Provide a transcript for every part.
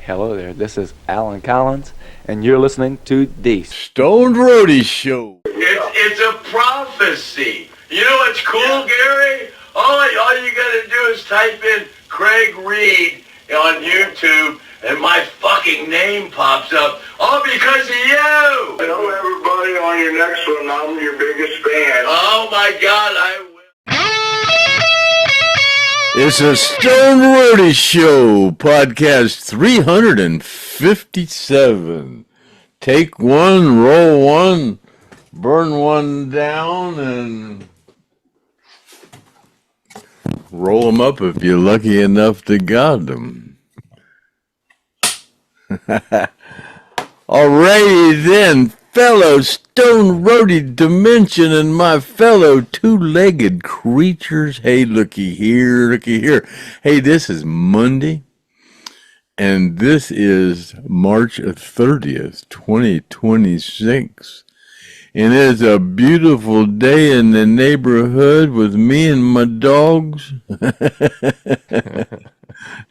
Hello there, this is Alan Collins, and you're listening to the Stoned Roadie Show. It's a prophecy. You know what's cool, Gary? All you gotta do is type in Craig Reed on YouTube, and my fucking name pops up, all because of you! Tell everybody on your next one I'm your biggest fan. Oh my God, I will. It's a Stoned Roadie Show, podcast 357. Take one, roll one, burn one down, and roll them up if you're lucky enough to got them. Alrighty then, fellow Stone Roadie Dimension and my fellow two-legged creatures. Hey, looky here, looky here. Hey, this is Monday, and this is March 30th, 2026. And it's a beautiful day in the neighborhood with me and my dogs.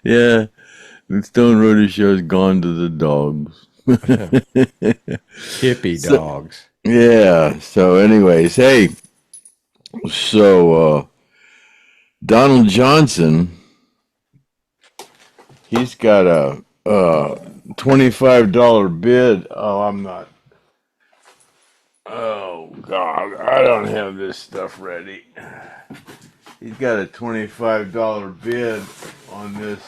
Yeah, the Stone Roadie Show's gone to the dogs. Hippie dogs. Yeah, so anyways, hey, so Donald Johnson, he's got a $25 bid. Oh God, I don't have this stuff ready. He's got a $25 bid on this.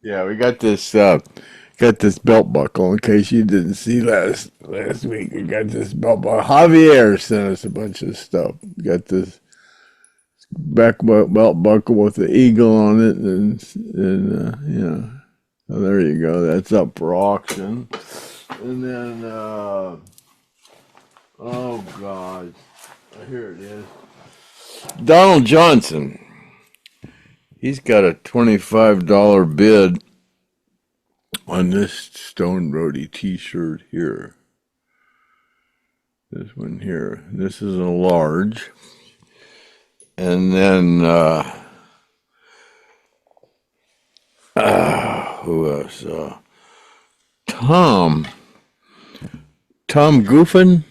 Yeah, we got this belt buckle in case you didn't see last week. We got this belt buckle. Javier sent us a bunch of stuff. We got this back belt buckle with the eagle on it, and yeah. So there you go. That's up for auction. And then oh God, here it is. Donald Johnson. He's got a $25 bid on this Stone Roadie t-shirt here. This one here. This is a large. And then, who else? Tom Goofin.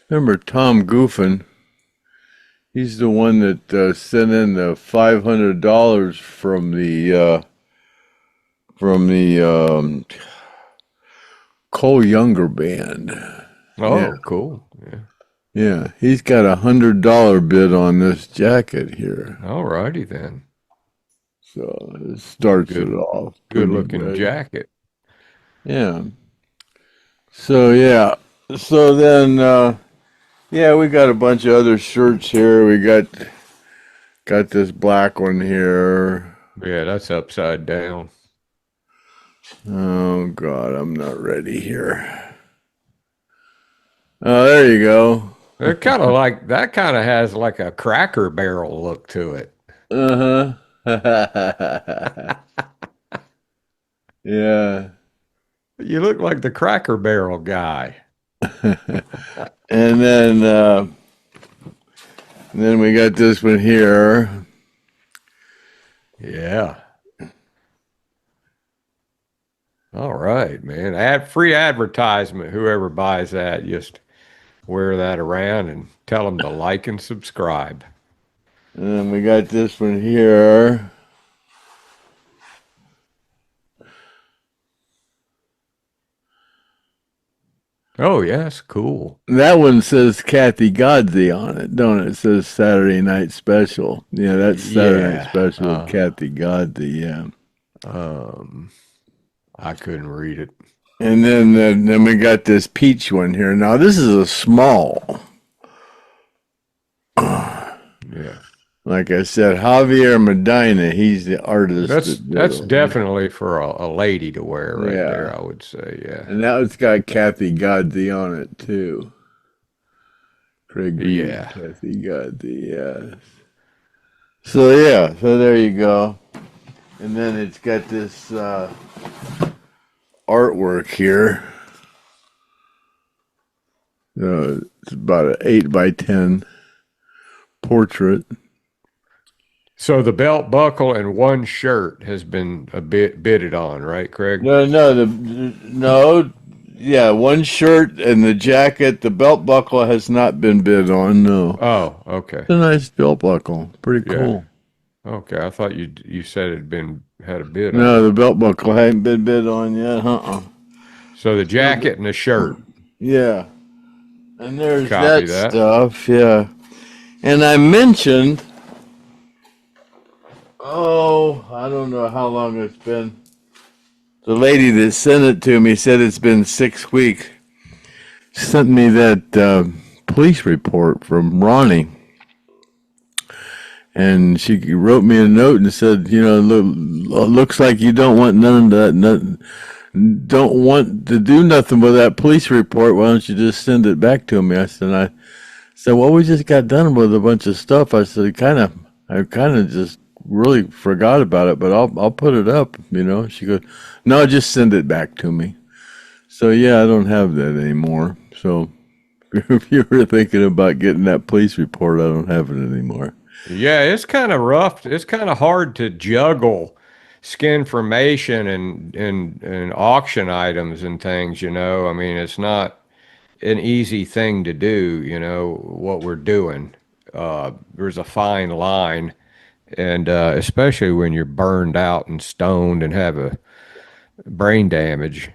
Remember Tom Goofin? He's the one that sent in the $500 from the Cole Younger band. Oh, yeah. Cool. Yeah, he's got $100 bid on this jacket here. All righty then. So it starts it off. Good looking jacket. Yeah. So yeah. So then yeah, we got a bunch of other shirts here. We got this black one here. Yeah, that's upside down. Oh God, I'm not ready here. Oh, there you go. They're kind of like that. Kind of has like a Cracker Barrel look to it. Yeah. You look like the Cracker Barrel guy. And then we got this one here. Yeah. All right, man. Free advertisement. Whoever buys that, just wear that around and tell them to like and subscribe. And then we got this one here. Oh, yes, cool. That one says Kathy Godsey on it, don't it? It says Saturday Night Special. Yeah, that's Saturday Night Special with Kathy Godsey, yeah. I couldn't read it. And then we got this peach one here. Now, this is a small. Yeah. Like I said, Javier Medina, he's the artist. That's definitely for a lady to wear right there, I would say, yeah. And now it's got Kathy Godsey on it, too. Craig Reed, Kathy Godsey, yes. So, yeah, so there you go. And then it's got this artwork here. It's about an 8x10 portrait. So the belt buckle and one shirt has been a bit bidded on, right, Craig? No. Yeah, one shirt and the jacket. The belt buckle has not been bid on. No, Oh, okay. it's a nice belt buckle. Pretty Yeah. cool. Okay, I thought you said it had a bid on No, it. the belt buckle hadn't been bid on yet. So the jacket and the shirt. Yeah, and there's Copy that that. stuff. Yeah, and I mentioned. Oh, I don't know how long it's been. The lady that sent it to me said it's been 6 weeks. Sent me that police report from Ronnie. And she wrote me a note and said, looks like you don't want none of that, don't want to do nothing with that police report. Why don't you just send it back to me? I said, well, we just got done with a bunch of stuff. I said, I kind of just really forgot about it, but I'll put it up, She goes, no, just send it back to me. So yeah, I don't have that anymore. So if you were thinking about getting that police report, I don't have it anymore. Yeah, it's kind of rough. It's kind of hard to juggle skinformation and auction items and things, I mean, it's not an easy thing to do, what we're doing. There's a fine line, and especially when you're burned out and stoned and have a brain damage.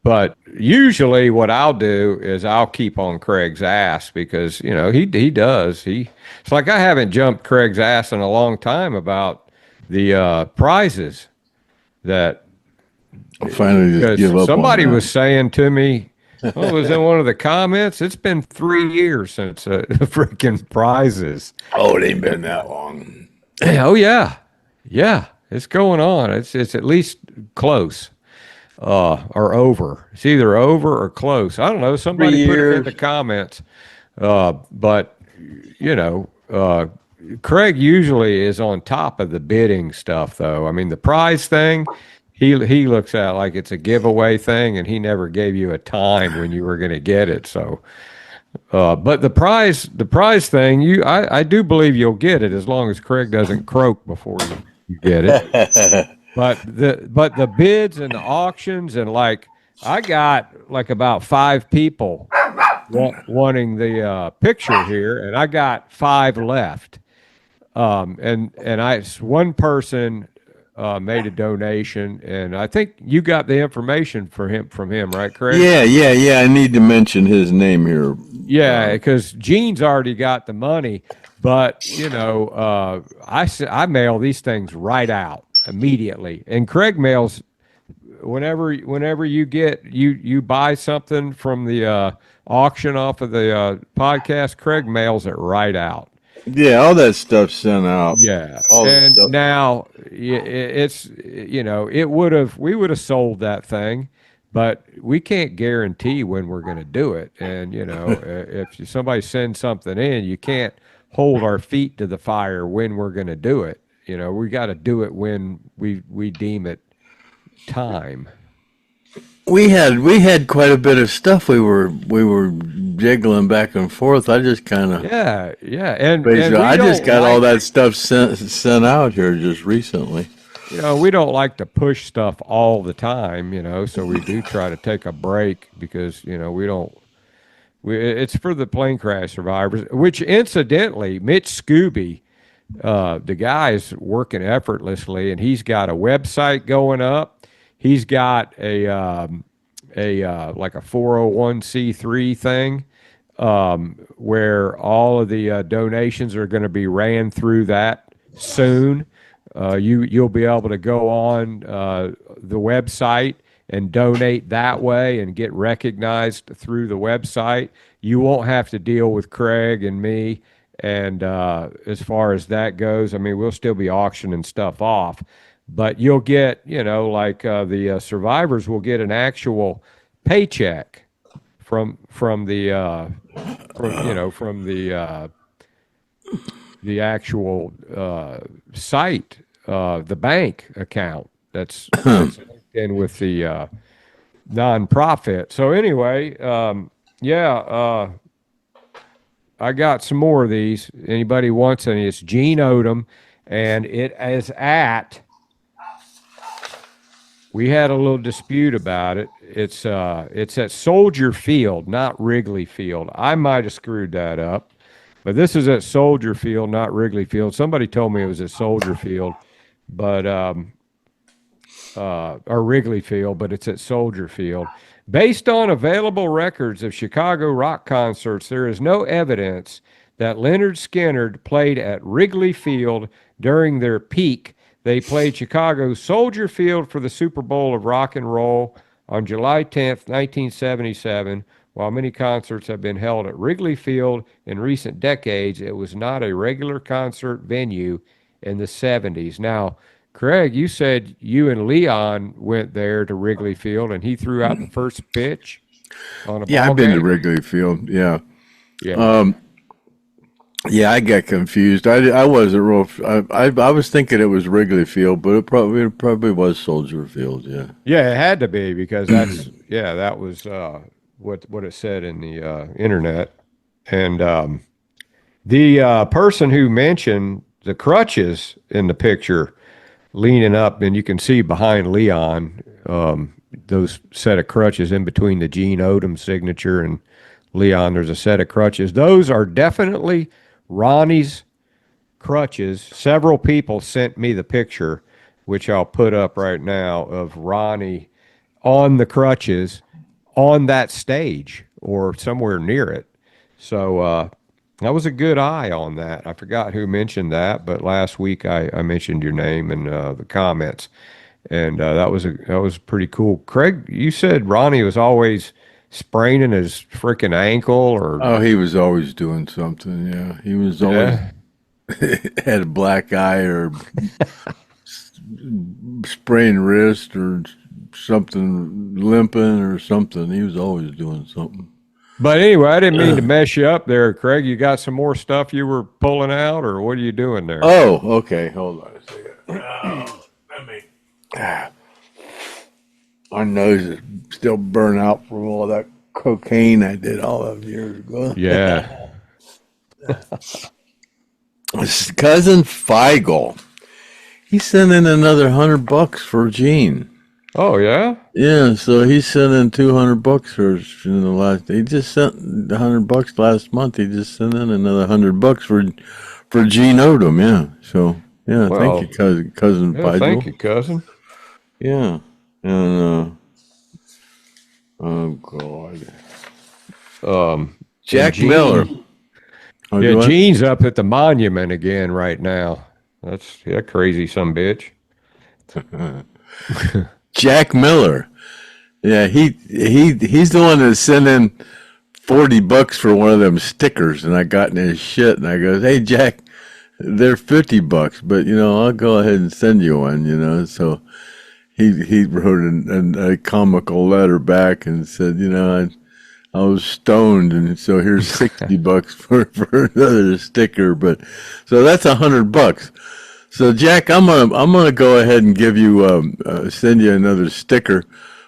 But usually what I'll do is I'll keep on Craig's ass because, he does. It's like I haven't jumped Craig's ass in a long time about the prizes that I'll finally just give up. Somebody on that. was saying to me, it was in one of the comments, it's been 3 years since freaking prizes. Oh, it ain't been that long. Oh, yeah. Yeah, it's going on. It's at least close. Or over. It's either over or close. I don't know. Somebody put it in the comments. But Craig usually is on top of the bidding stuff, though. I mean, the prize thing, he looks at like it's a giveaway thing, and he never gave you a time when you were going to get it. So, but the prize thing, I do believe you'll get it as long as Craig doesn't croak before you get it. But the bids and the auctions and I got about 5 people wanting the picture here, and I got 5 left. And one person made a donation, and I think you got the information from him, right, Craig? Yeah. I need to mention his name here. Yeah, because Gene's already got the money, but I mail these things right out immediately, and Craig mails whenever you buy something from the auction off of the podcast. Craig mails it right out. Yeah, all that stuff's sent out. Yeah, all and now it's we would have sold that thing, but we can't guarantee when we're going to do it. And if somebody sends something in, you can't hold our feet to the fire when we're going to do it. We got to do it when we deem it time. We had quite a bit of stuff we were jiggling back and forth. I just kind of and I just got all that stuff sent out here just recently. We don't like to push stuff all the time, so we do try to take a break because it's for the plane crash survivors. Which incidentally, Mitch Scooby, the guy's working effortlessly, and he's got a website going up. He's got a like a 401c3 thing where all of the donations are going to be ran through that soon. You'll be able to go on the website and donate that way and get recognized through the website. You won't have to deal with Craig and me. And as far as that goes, I mean, we'll still be auctioning stuff off, but you'll get, the survivors will get an actual paycheck from the actual site, the bank account that's linked in with the nonprofit. So anyway, I got some more of these. Anybody wants any? It's Gene Odom, and it is at. We had a little dispute about it. It's at Soldier Field, not Wrigley Field. I might have screwed that up, but this is at Soldier Field, not Wrigley Field. Somebody told me it was at Soldier Field, but or Wrigley Field, but it's at Soldier Field. Based on available records of Chicago rock concerts, there is no evidence that Lynyrd Skynyrd played at Wrigley Field during their peak. They played Chicago's Soldier Field for the Super Bowl of rock and roll on July 10th, 1977. While many concerts have been held at Wrigley Field in recent decades, it was not a regular concert venue in the 70s. Now, Craig, you said you and Leon went there to Wrigley Field, and he threw out the first pitch on a ball I've been to game? Wrigley Field. Yeah. Yeah. Yeah, I got confused. I wasn't real. I was thinking it was Wrigley Field, but it probably was Soldier Field. Yeah. Yeah, it had to be because that's that was what it said in the internet. And the person who mentioned the crutches in the picture leaning up, and you can see behind Leon those set of crutches in between the Gene Odom signature and Leon. There's a set of crutches. Those are definitely Ronnie's crutches. Several people sent me the picture, which I'll put up right now, of Ronnie on the crutches on that stage or somewhere near it. So that was a good eye on that. I forgot who mentioned that, but last week I mentioned your name in the comments, and that was pretty cool. Craig, you said Ronnie was always spraining his freaking ankle, or Oh, he was always doing something. Yeah, he was always had a black eye or sprained wrist or something, limping or something. He was always doing something. But anyway, I didn't mean to mess you up there, Craig. You got some more stuff you were pulling out, or what are you doing there? Oh, okay. Hold on a second. Let me. My nose is still burnt out from all that cocaine I did all of years ago. Yeah. Cousin Feigl, he sent in another $100 for Gene. Oh, yeah? Yeah, so he sent in $200 for in the last. He just sent $100 last month. He just sent in another $100 for Gene Odom. Yeah, so yeah, Well, thank you, cousin Yeah, Feigl. thank you, cousin. Yeah, and oh God, Jack Gene- Miller. Oh, Yeah, do I? Gene's up at the monument again right now. That's crazy, some bitch. Jack Miller. Yeah, he's the one that sent in $40 for one of them stickers, and I got in his shit, and I goes, "Hey Jack, they're $50, but I'll go ahead and send you one." So he wrote a comical letter back and said, I was stoned, and so here's $60 for another sticker. But so that's $100. So Jack, I'm gonna go ahead and give you send you another sticker.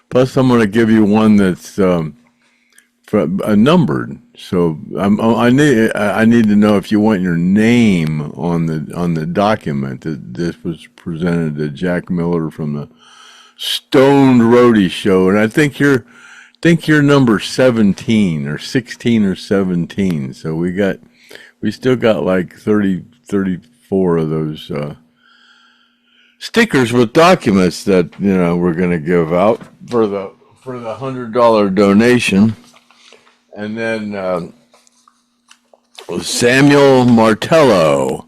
Plus, I'm gonna give you one that's numbered. So I need to know if you want your name on the document that this was presented to Jack Miller from the Stoned Roadie show, and I think you're number 17 or 16 or 17. So we still got like 34 of those stickers with documents that we're going to give out for the $100 donation. And then Samuel Martello,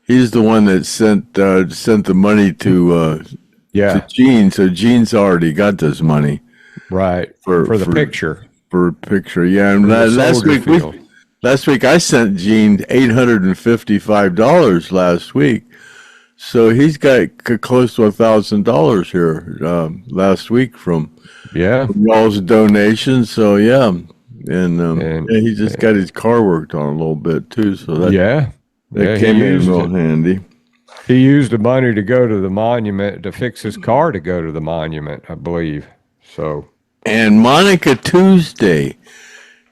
he's the one that sent the money to Gene. So Gene's already got this money. Right. For the picture. For a picture, yeah. And last week I sent Gene $855 last week. So he's got close to $1,000 here last week from y'all's donation. So yeah, and he just got his car worked on a little bit too. So that came in real handy. He used the money to go to the monument to fix his car to go to the monument, I believe. So. And Monica Tuesday,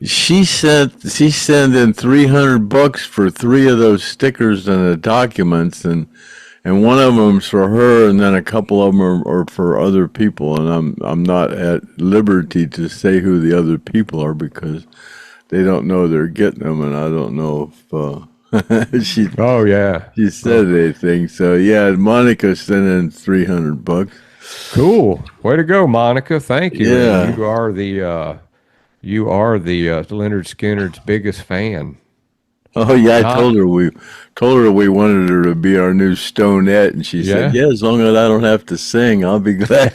She sent in $300 for 3 of those stickers and the documents, and one of them's for her, and then a couple of them are for other people, and I'm not at liberty to say who the other people are because they don't know they're getting them, and I don't know if Oh yeah. she said anything. So yeah, Monica sent in $300. Cool. Way to go, Monica. Thank you. Yeah. And you are the Lynyrd Skynyrd's biggest fan. Oh yeah, I told her we wanted her to be our new Stonette, and she said, Yeah? "Yeah, as long as I don't have to sing, I'll be glad."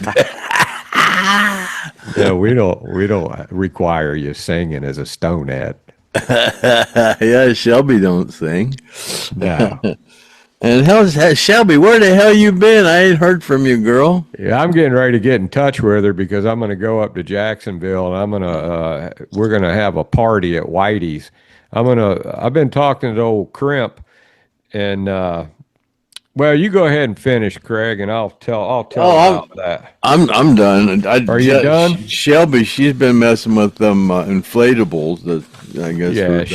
Yeah, we don't require you singing as a stonette. Yeah, Shelby don't sing. No. And Shelby? Where the hell you been? I ain't heard from you, girl. Yeah, I'm getting ready to get in touch with her because I'm going to go up to Jacksonville and we're going to have a party at Whitey's. I've been talking to old Crimp and, well, you go ahead and finish, Craig, and I'll tell about that. I'm done. Are you done? Shelby, she's been messing with them inflatables. I guess. Yeah,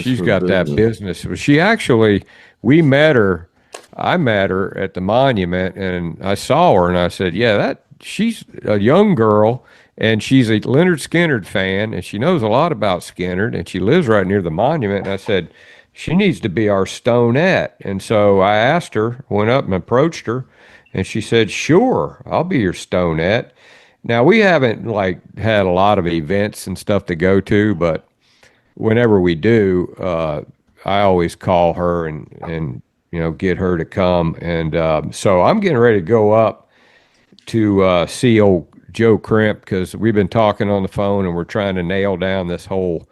she's got that business. She actually, I met her at the monument, and I saw her, and I said, yeah, she's a young girl, and she's a Lynyrd Skynyrd fan, and she knows a lot about Skynyrd, and she lives right near the monument. And I said, she needs to be our stonette. And so I asked her, went up and approached her, and she said, sure, I'll be your stonette. Now, we haven't had a lot of events and stuff to go to, but whenever we do, I always call her and get her to come. And so I'm getting ready to go up to see old Joe Crimp because we've been talking on the phone and we're trying to nail down this whole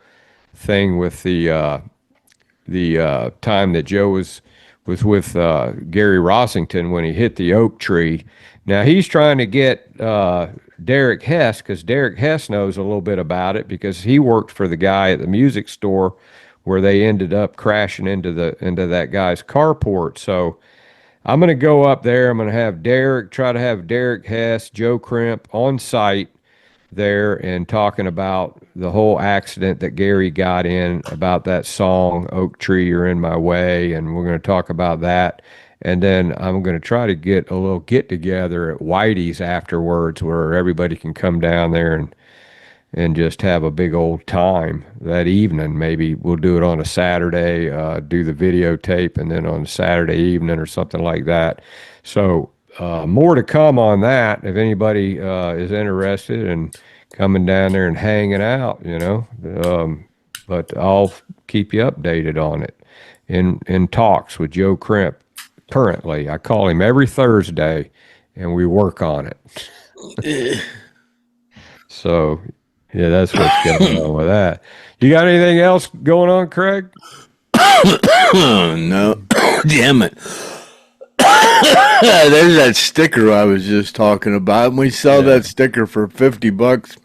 thing with the time that Joe was with Gary Rossington when he hit the oak tree. Now he's trying to get Derek Hess, because Derek Hess knows a little bit about it because he worked for the guy at the music store where they ended up crashing into that guy's carport. So I'm going to go up there. I'm going to try to have Derek Hess, Joe Crimp on site there and talking about the whole accident that Gary got in about that song, Oak Tree, You're in My Way. And we're going to talk about that. And then I'm going to try to get a little get together at Whitey's afterwards where everybody can come down there and just have a big old time that evening. Maybe we'll do it on a Saturday, do the videotape, and then on a Saturday evening or something like that. So more to come on that if anybody is interested in coming down there and hanging out, but I'll keep you updated on it. In talks with Joe Crimp currently. I call him every Thursday, and we work on it. So, yeah, that's what's going on with that. You got anything else going on, Craig? No. Damn it. There's that sticker I was just talking about. And we sell that sticker for $50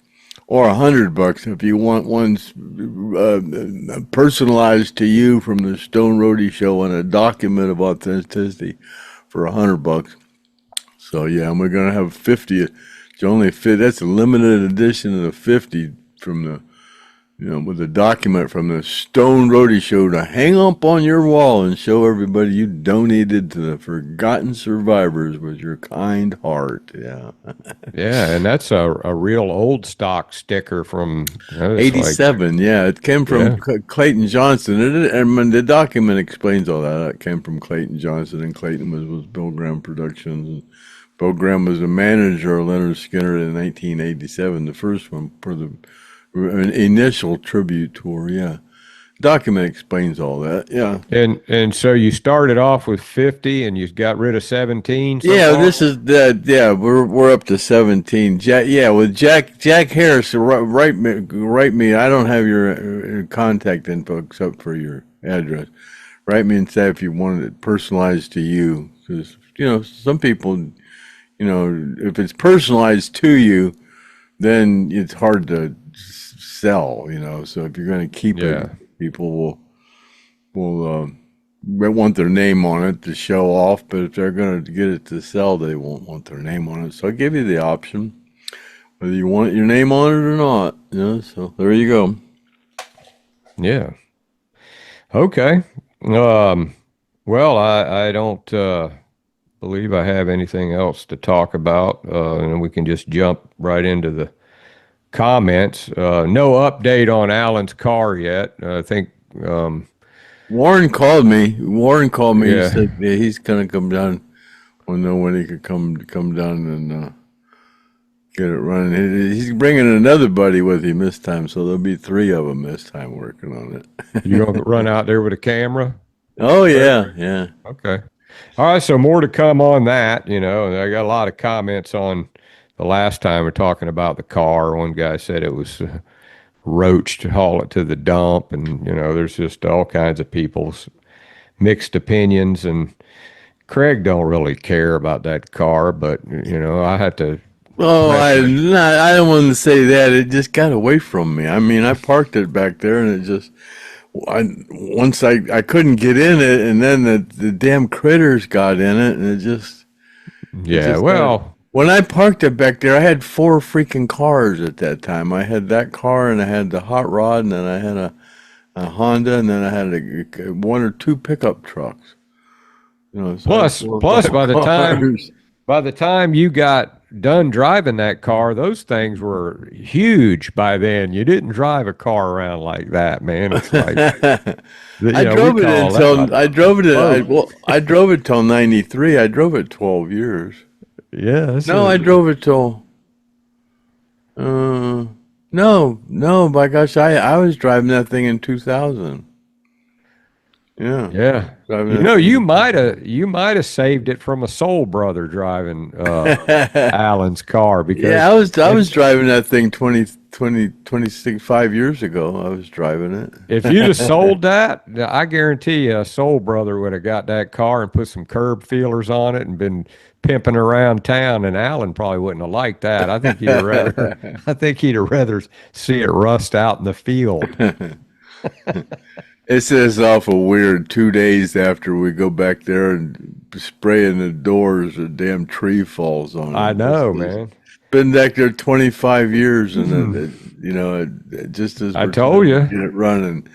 or $100 if you want one personalized to you from the Stone Roadie show and a document of authenticity for $100. So yeah, and we're gonna have 50. It's only fit. That's a limited edition of the 50 from the, with a document from the Stone Roadie show to hang up on your wall and show everybody you donated to the forgotten survivors with your kind heart. Yeah. Yeah, and that's a real old stock sticker from 87. Yeah, it came from Clayton Johnson. And the document explains all that. It came from Clayton Johnson, and Clayton was Bill Graham Productions. And Bill Graham was the manager of Lynyrd Skynyrd in 1987, the first one for the initial tribute tour. Yeah, document explains all that. Yeah, and so you started off with 50 and you got rid of 17. Yeah, this is that. Yeah, we're up to 17. With Jack Harris. Write me. I don't have your contact info except for your address. Write me and say if you wanted it personalized to you, because some people, if it's personalized to you, then it's hard to sell, so if you're going to keep it, people will want their name on it to show off, but if they're going to get it to sell, they won't want their name on it. So I give you the option. whether you want your name on it or not. So there you go. Yeah. Okay. Well, I don't believe I have anything else to talk about, and we can just jump right into the comments. No update on Alan's car yet. I think. Warren called me. Yeah. He said he's gonna come down. We'll know when he could come down and get it running. He's bringing another buddy with him this time, so there'll be 3 of them this time working on it. You gonna run out there with a camera? Oh yeah. Okay. All right. So more to come on that. And I got a lot of comments on the last time we're talking about the car. One guy said it was roached, haul it to the dump, and there's just all kinds of people's mixed opinions. And Craig don't really care about that car, but I had to. Oh, I don't want to say that. It just got away from me. I mean, I parked it back there, and it just. Once I couldn't get in it, and then the damn critters got in it, and it just. Yeah, well. When I parked it back there, I had 4 freaking cars at that time. I had that car, and I had the hot rod, and then I had a Honda, and then I had 1 or 2 pickup trucks. So plus, by the time you got done driving that car, those things were huge by then. You didn't drive a car around like that, man. It's like I drove it till 93. I drove it 12 years. Yeah. I drove it till. No, by gosh, I was driving that thing in 2000. Yeah. You might have saved it from a soul brother driving Alan's car, because I was driving that thing 25 years ago. I was driving it. If you'd have sold that, I guarantee you a soul brother would have got that car and put some curb feelers on it and been pimping around town, and Alan probably wouldn't have liked that. I think he'd have rather see it rust out in the field. It's just awful weird. 2 days after we go back there and spraying the doors, a damn tree falls on it. I know, man. Been back there 25 years, and it just as I told you, get it running,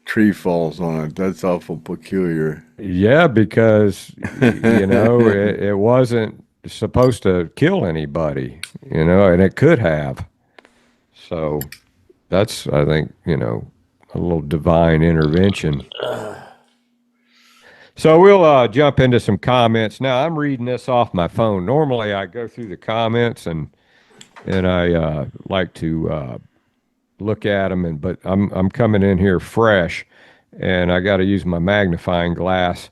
tree falls on it. That's awful peculiar. Yeah, because it wasn't supposed to kill anybody, and it could have. So that's, I think, a little divine intervention. So we'll jump into some comments. Now, I'm reading this off my phone. Normally, I go through the comments and I like to look at them, but I'm coming in here fresh, and I got to use my magnifying glass.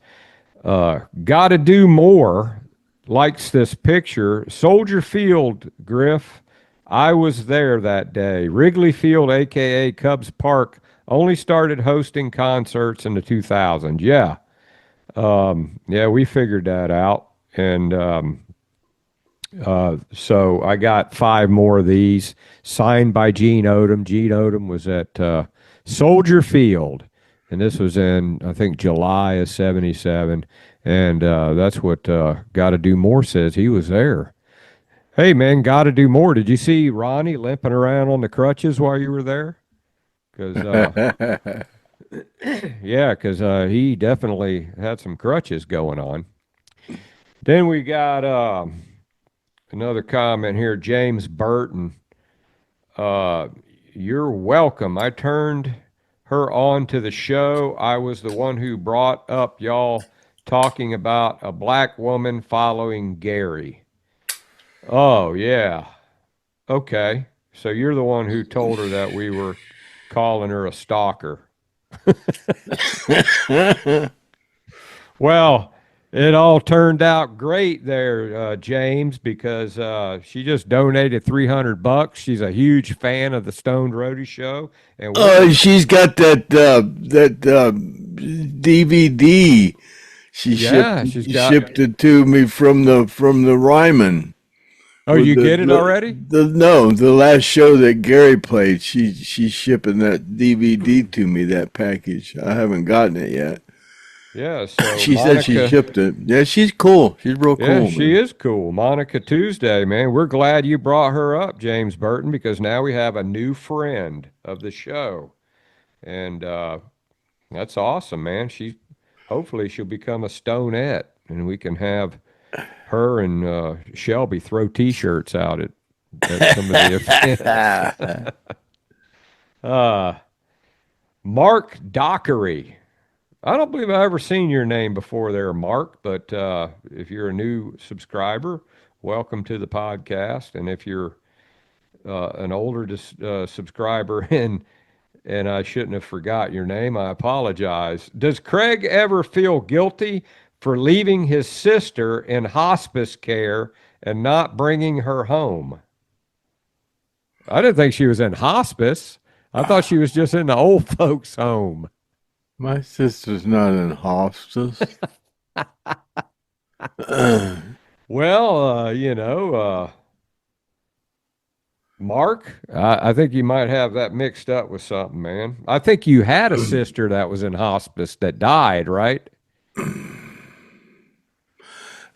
Got to do more. Likes this picture. Soldier Field, Griff. I was there that day. Wrigley Field, a.k.a. Cubs Park, only started hosting concerts in the 2000s. Yeah. We figured that out. And so I got 5 more of these signed by Gene Odom. Gene Odom was at Soldier Field, and this was in, I think, July of 77. And that's what Gotta Do More says. He was there. Hey, man, Gotta Do More. Did you see Ronnie limping around on the crutches while you were there? Because he definitely had some crutches going on. Then we got another comment here, James Burton. You're welcome. I turned her on to the show. I was the one who brought up y'all talking about a black woman following Gary. Oh, yeah. Okay. So you're the one who told her that we were calling her a stalker. Well, it all turned out great there, James, because she just donated $300. She's a huge fan of the Stoned Roadie show, and she's got that DVD. She shipped it to me from the Ryman. Oh, you get it already? The last show that Gary played, she's shipping that DVD to me, that package. I haven't gotten it yet. Yeah, so She said she Monica, shipped it. Yeah, she's cool. She's real yeah, cool. she Man. is cool. Monica Tuesday, man. We're glad you brought her up, James Burton, because now we have a new friend of the show. And that's awesome, man. Hopefully she'll become a stonette and we can have her and Shelby throw t-shirts out at some of the events. uh Mark Dockery. I don't believe I've ever seen your name before there, Mark, but if you're a new subscriber, welcome to the podcast. And if you're an older subscriber and I shouldn't have forgot your name, I apologize. Does Craig ever feel guilty for leaving his sister in hospice care and not bringing her home? I didn't think she was in hospice. I thought she was just in the old folks' home. My sister's not in hospice. Well, Mark, I think you might have that mixed up with something, man. I think you had a sister that was in hospice that died, right?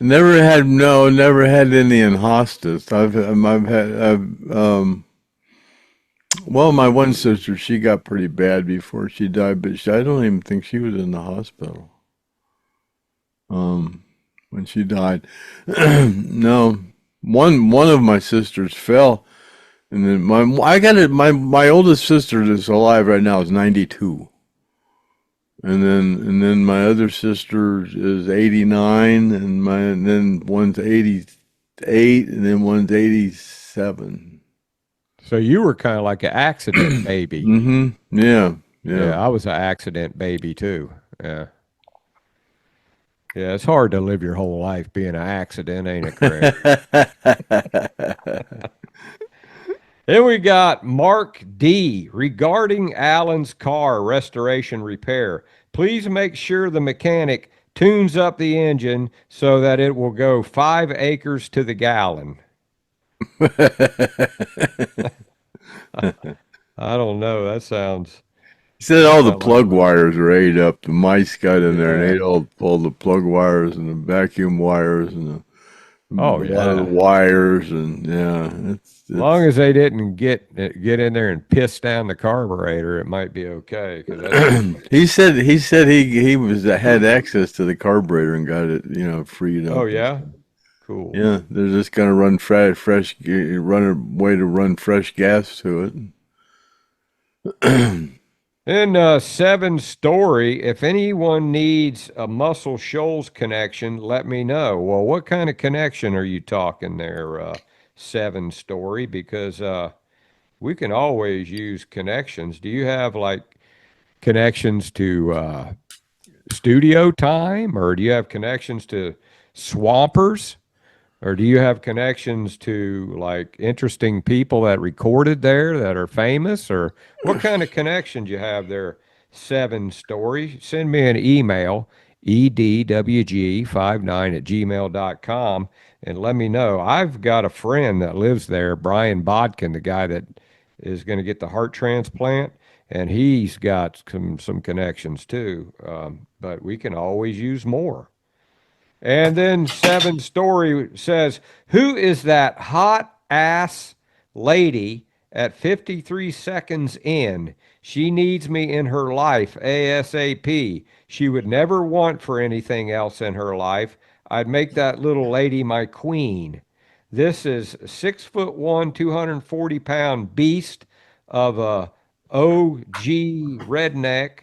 Never had any in hospice. Well, my one sister, she got pretty bad before she died, but I don't even think she was in the hospital. When she died. No, one of my sisters fell, and then my oldest sister that's alive right now is 92. And then my other sister is 89, and then one's 88, and then one's 87. So you were kind of like an accident baby. Mm-hmm. Yeah. I was an accident baby too. Yeah. Yeah, it's hard to live your whole life being an accident, ain't it, Craig? Then we got Mark D. Regarding Alan's car restoration repair, please make sure the mechanic tunes up the engine so that it will go 5 acres to the gallon. I don't know. That sounds. He said all the plug wires are ate up. The mice got in there and ate all the plug wires and the vacuum wires and a lot of the wires, and it's as long as they didn't get in there and piss down the carburetor, it might be okay. He said he had access to the carburetor and got it freed up. Oh yeah, cool. Yeah, they're just gonna run run fresh gas to it. And 7 Story, if anyone needs a Muscle Shoals connection, let me know. Well, what kind of connection are you talking there, 7 Story? Because we can always use connections. Do you have like connections to studio time, or do you have connections to swampers? Or do you have connections to like interesting people that recorded there that are famous? Or what kind of connections you have there? 7 Story. Send me an email, edwg59@gmail.com, and let me know. I've got a friend that lives there, Brian Bodkin, the guy that is going to get the heart transplant, and he's got some connections too. But we can always use more. And then 7 Story says, who is that hot ass lady at 53 seconds in? She needs me in her life ASAP. She would never want for anything else in her life. I'd make that little lady my queen. This is 6'1", 240-pound beast of a OG redneck.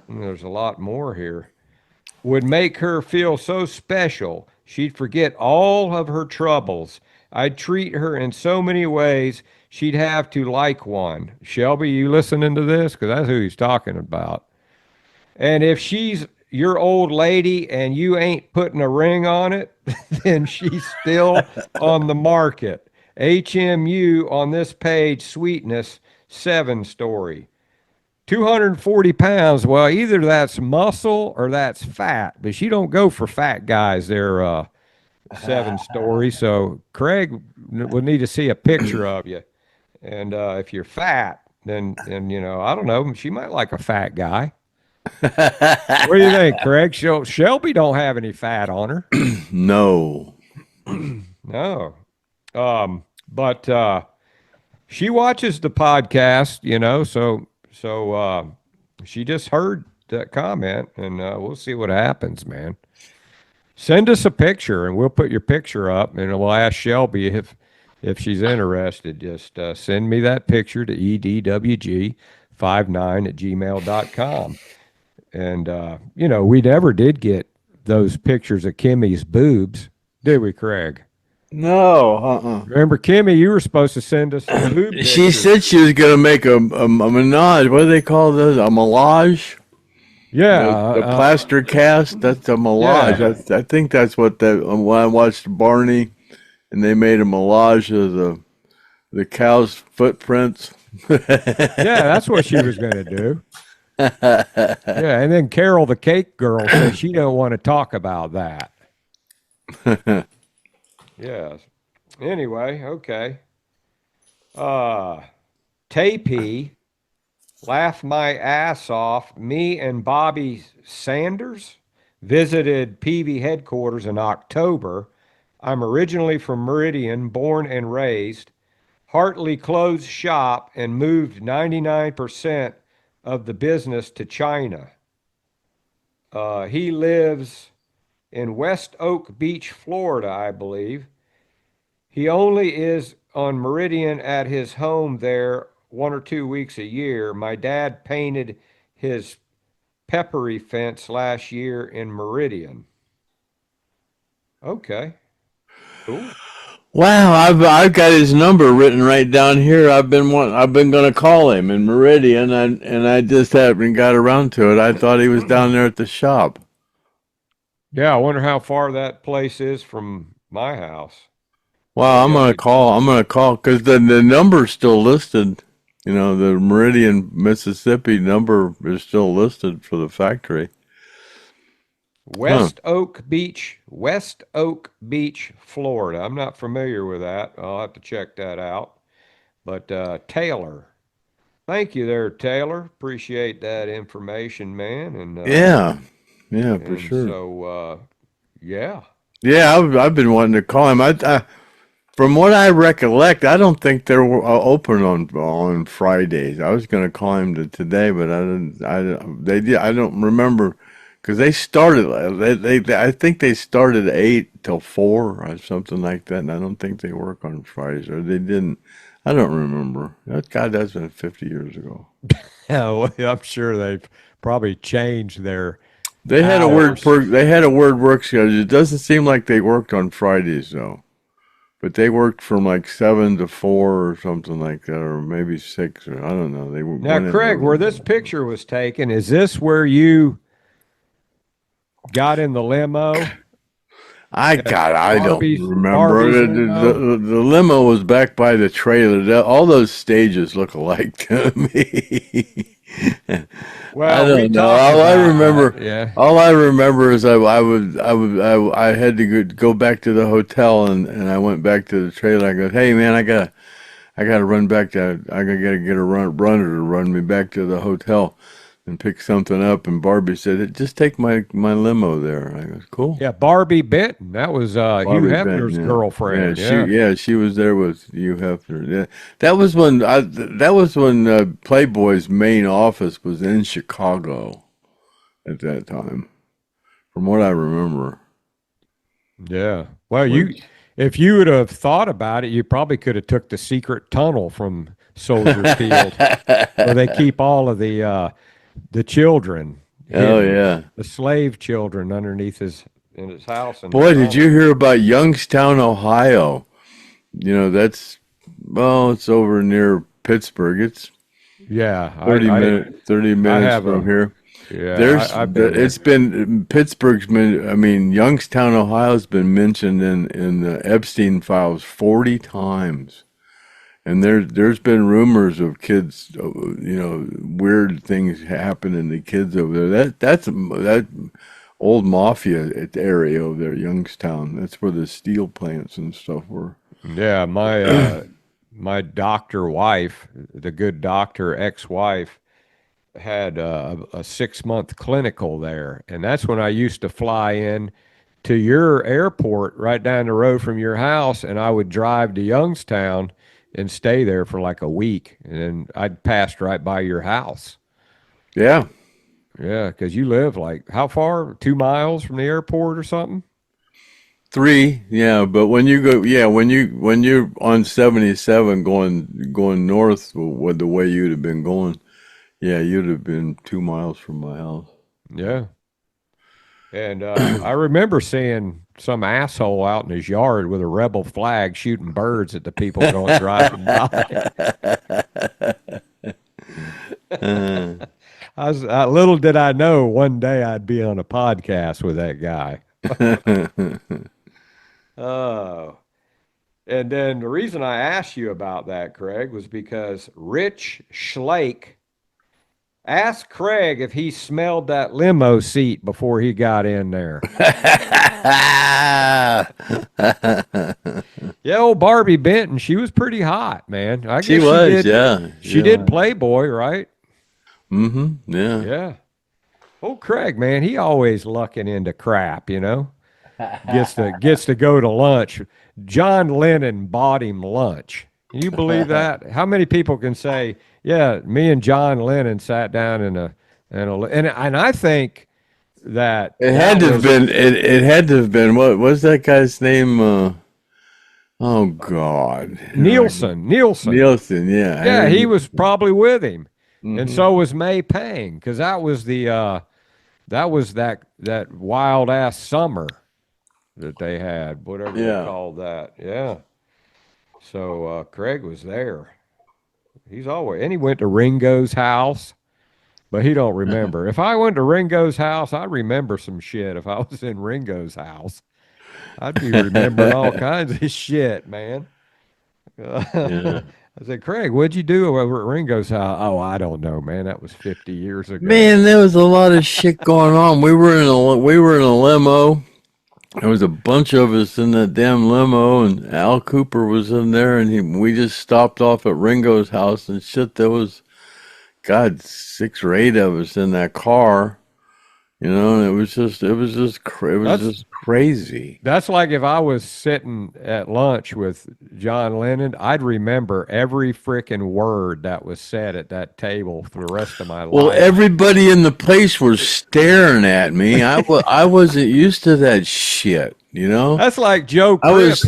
There's a lot more here. Would make her feel so special. She'd forget all of her troubles. I'd treat her in so many ways, she'd have to like one. Shelby, you listening to this? Because that's who he's talking about. And if she's your old lady and you ain't putting a ring on it, then she's still on the market. HMU on this page, sweetness, 7 Story. 240 pounds. Well, either that's muscle or that's fat, but she don't go for fat guys. They're 7 Story. So Craig would need to see a picture of you. And if you're fat, then I don't know. She might like a fat guy. What do you think, Craig? Shelby don't have any fat on her. No. No. But she watches the podcast, so she just heard that comment, and we'll see what happens, man. Send us a picture, and we'll put your picture up, and we'll ask Shelby if she's interested. Just send me that picture to edwg59@gmail.com. And, we never did get those pictures of Kimmy's boobs, did we, Craig? No. Remember, Kimmy, you were supposed to send us some boob She pictures. said she was going to make a menage. What do they call those? A melange? Yeah. The plaster cast? That's a melange. Yeah. I think that's what that. When I watched Barney and they made a melange of the cow's footprints. Yeah, that's what she was going to do. Yeah, and then Carol, the cake girl, said she don't want to talk about that. Yes. Anyway, okay. Tapey, laugh my ass off. Me and Bobby Sanders visited PV headquarters in October. I'm originally from Meridian, born and raised. Hartley closed shop and moved 99% of the business to China. He lives in West Oak Beach, Florida, I believe. He only is on Meridian at his home there 1 or 2 weeks a year. My dad painted his peppery fence last year in Meridian. Okay. Cool. Wow, I've got his number written right down here. I've been going to call him in Meridian, and I just haven't got around to it. I thought he was down there at the shop. Yeah, I wonder how far that place is from my house. Wow, I'm gonna call because the number's still listed. The Meridian, Mississippi number is still listed for the factory. West Oak Beach, Florida. I'm not familiar with that. I'll have to check that out. But Taylor, thank you there, Taylor. Appreciate that information, man. And yeah, for sure. So, yeah. Yeah, I've been wanting to call him. From what I recollect, I don't think they're open on Fridays. I was going to call him today, but I didn't. I don't remember because they started. I think they started at 8 till 4 or something like that, and I don't think they work on Fridays, or they didn't. I don't remember. That's been 50 years ago. Yeah, well, I'm sure they've probably changed their. They had hours. They had a word work schedule. It doesn't seem like they worked on Fridays though. But they worked from like 7 to 4 or something like that, or maybe 6, or I don't know. Now, Craig, where this picture was taken, is this where you got in the limo? I don't remember. Barbie's The limo was back by the trailer. All those stages look alike to me. Well, I don't know. All I remember, yeah. all I remember is I had to go back to the hotel, and I went back to the trailer. I go, hey man, I gotta run back to. I gotta get a runner to run me back to the hotel and pick something up. And Barbie said, just take my limo there. I go, cool. Yeah, Barbie Benton. That was Hugh Hefner's girlfriend. She was there with Hugh Hefner. Yeah, that was when Playboy's main office was in Chicago at that time, from what I remember. Yeah. Well, if you would have thought about it, you probably could have took the secret tunnel from Soldier Field, where they keep all of the children. Oh yeah, the slave children underneath in his house. And boy, did you hear about Youngstown, Ohio? It's over near Pittsburgh. It's 30 minutes from here. Yeah, Youngstown, Ohio's been mentioned in the Epstein files 40 times. And there's been rumors of kids, weird things happening to kids over there. That's that old mafia area over there, Youngstown. That's where the steel plants and stuff were. Yeah, my doctor wife, the good doctor ex-wife, had a 6-month clinical there, and that's when I used to fly in to your airport right down the road from your house, and I would drive to Youngstown and stay there for like a week, and then I'd passed right by your house. Yeah. Yeah, because you live like how far? 2 miles from the airport or something? 3, yeah, but when you go, yeah, when you're on 77 going north with the way you'd have been going, yeah, you'd have been 2 miles from my house. Yeah. And I remember seeing some asshole out in his yard with a rebel flag shooting birds at the people going driving by. Little did I know one day I'd be on a podcast with that guy. Oh. And then the reason I asked you about that, Craig, was because Rich Schlake asked Craig if he smelled that limo seat before he got in there. Yeah, old Barbie Benton, she was pretty hot, man. I She guess was, did, yeah. She did Playboy, right? Mm-hmm. Yeah. Yeah. Oh, Craig, man, he always lucking into crap, you know. Gets to go to lunch. John Lennon bought him lunch. Can you believe that? How many people can say, "Yeah, me and John Lennon sat down and I think that It had to have been. It had to have been. What was that guy's name? Oh God, Nielsen. Nielsen. Yeah. Yeah, he was probably with him, Mm-hmm. and so was May Pang, because that was that wild ass summer that they had, whatever they called that. Yeah. So Craig was there. He's always, and he went to Ringo's house, but he don't remember. If I went to Ringo's house, I remember some shit. If I was in Ringo's house, I'd be remembering all kinds of shit, man. Yeah. I said, Craig, what'd you do over at Ringo's house? Oh, I don't know, man. That was 50 years ago. Man, there was a lot of shit going on. We were in a limo. There was a bunch of us in that damn limo, and Al Cooper was in there, and we just stopped off at Ringo's house and shit. There was, God, 6 or 8 of us in that car, you know, and it was just crazy. That's like if I was sitting at lunch with John Lennon, I'd remember every freaking word that was said at that table for the rest of my life. Well, everybody in the place was staring at me. I wasn't used to that shit, you know? That's like Joe Griff.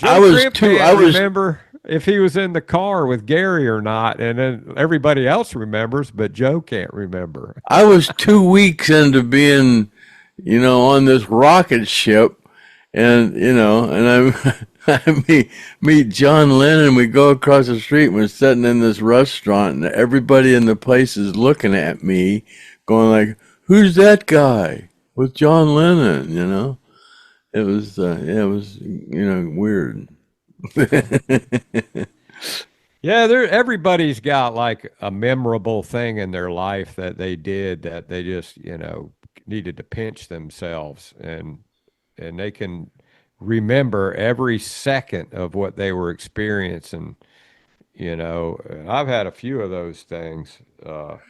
I remember if he was in the car with Gary or not, and then everybody else remembers, but Joe can't remember. I was 2 weeks into being, you know, on this rocket ship, and you know, and I meet John Lennon. We go across the street. And we're sitting in this restaurant, and everybody in the place is looking at me, going like, "Who's that guy with John Lennon?" You know, it was you know, weird. Yeah, everybody's got like a memorable thing in their life that they did that they just, you know, needed to pinch themselves, and they can remember every second of what they were experiencing. You know, I've had a few of those things.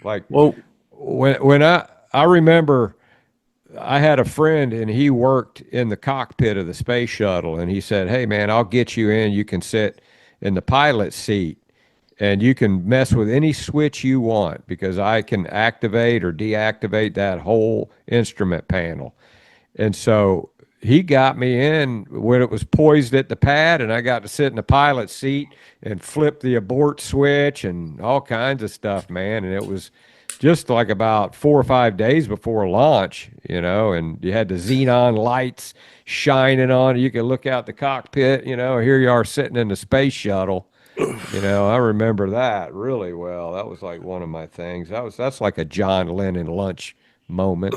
Like when I remember I had a friend and he worked in the cockpit of the space shuttle, and he said, "Hey man, I'll get you in. You can sit in the pilot seat and you can mess with any switch you want because I can activate or deactivate that whole instrument panel." And so he got me in when it was poised at the pad, and I got to sit in the pilot seat and flip the abort switch and all kinds of stuff, man. And it was just like about 4 or 5 days before launch, you know, and you had the xenon lights shining on. You could look out the cockpit, you know, here you are sitting in the space shuttle. You know, I remember that really well. That was like one of my things. That's like a John Lennon lunch moment.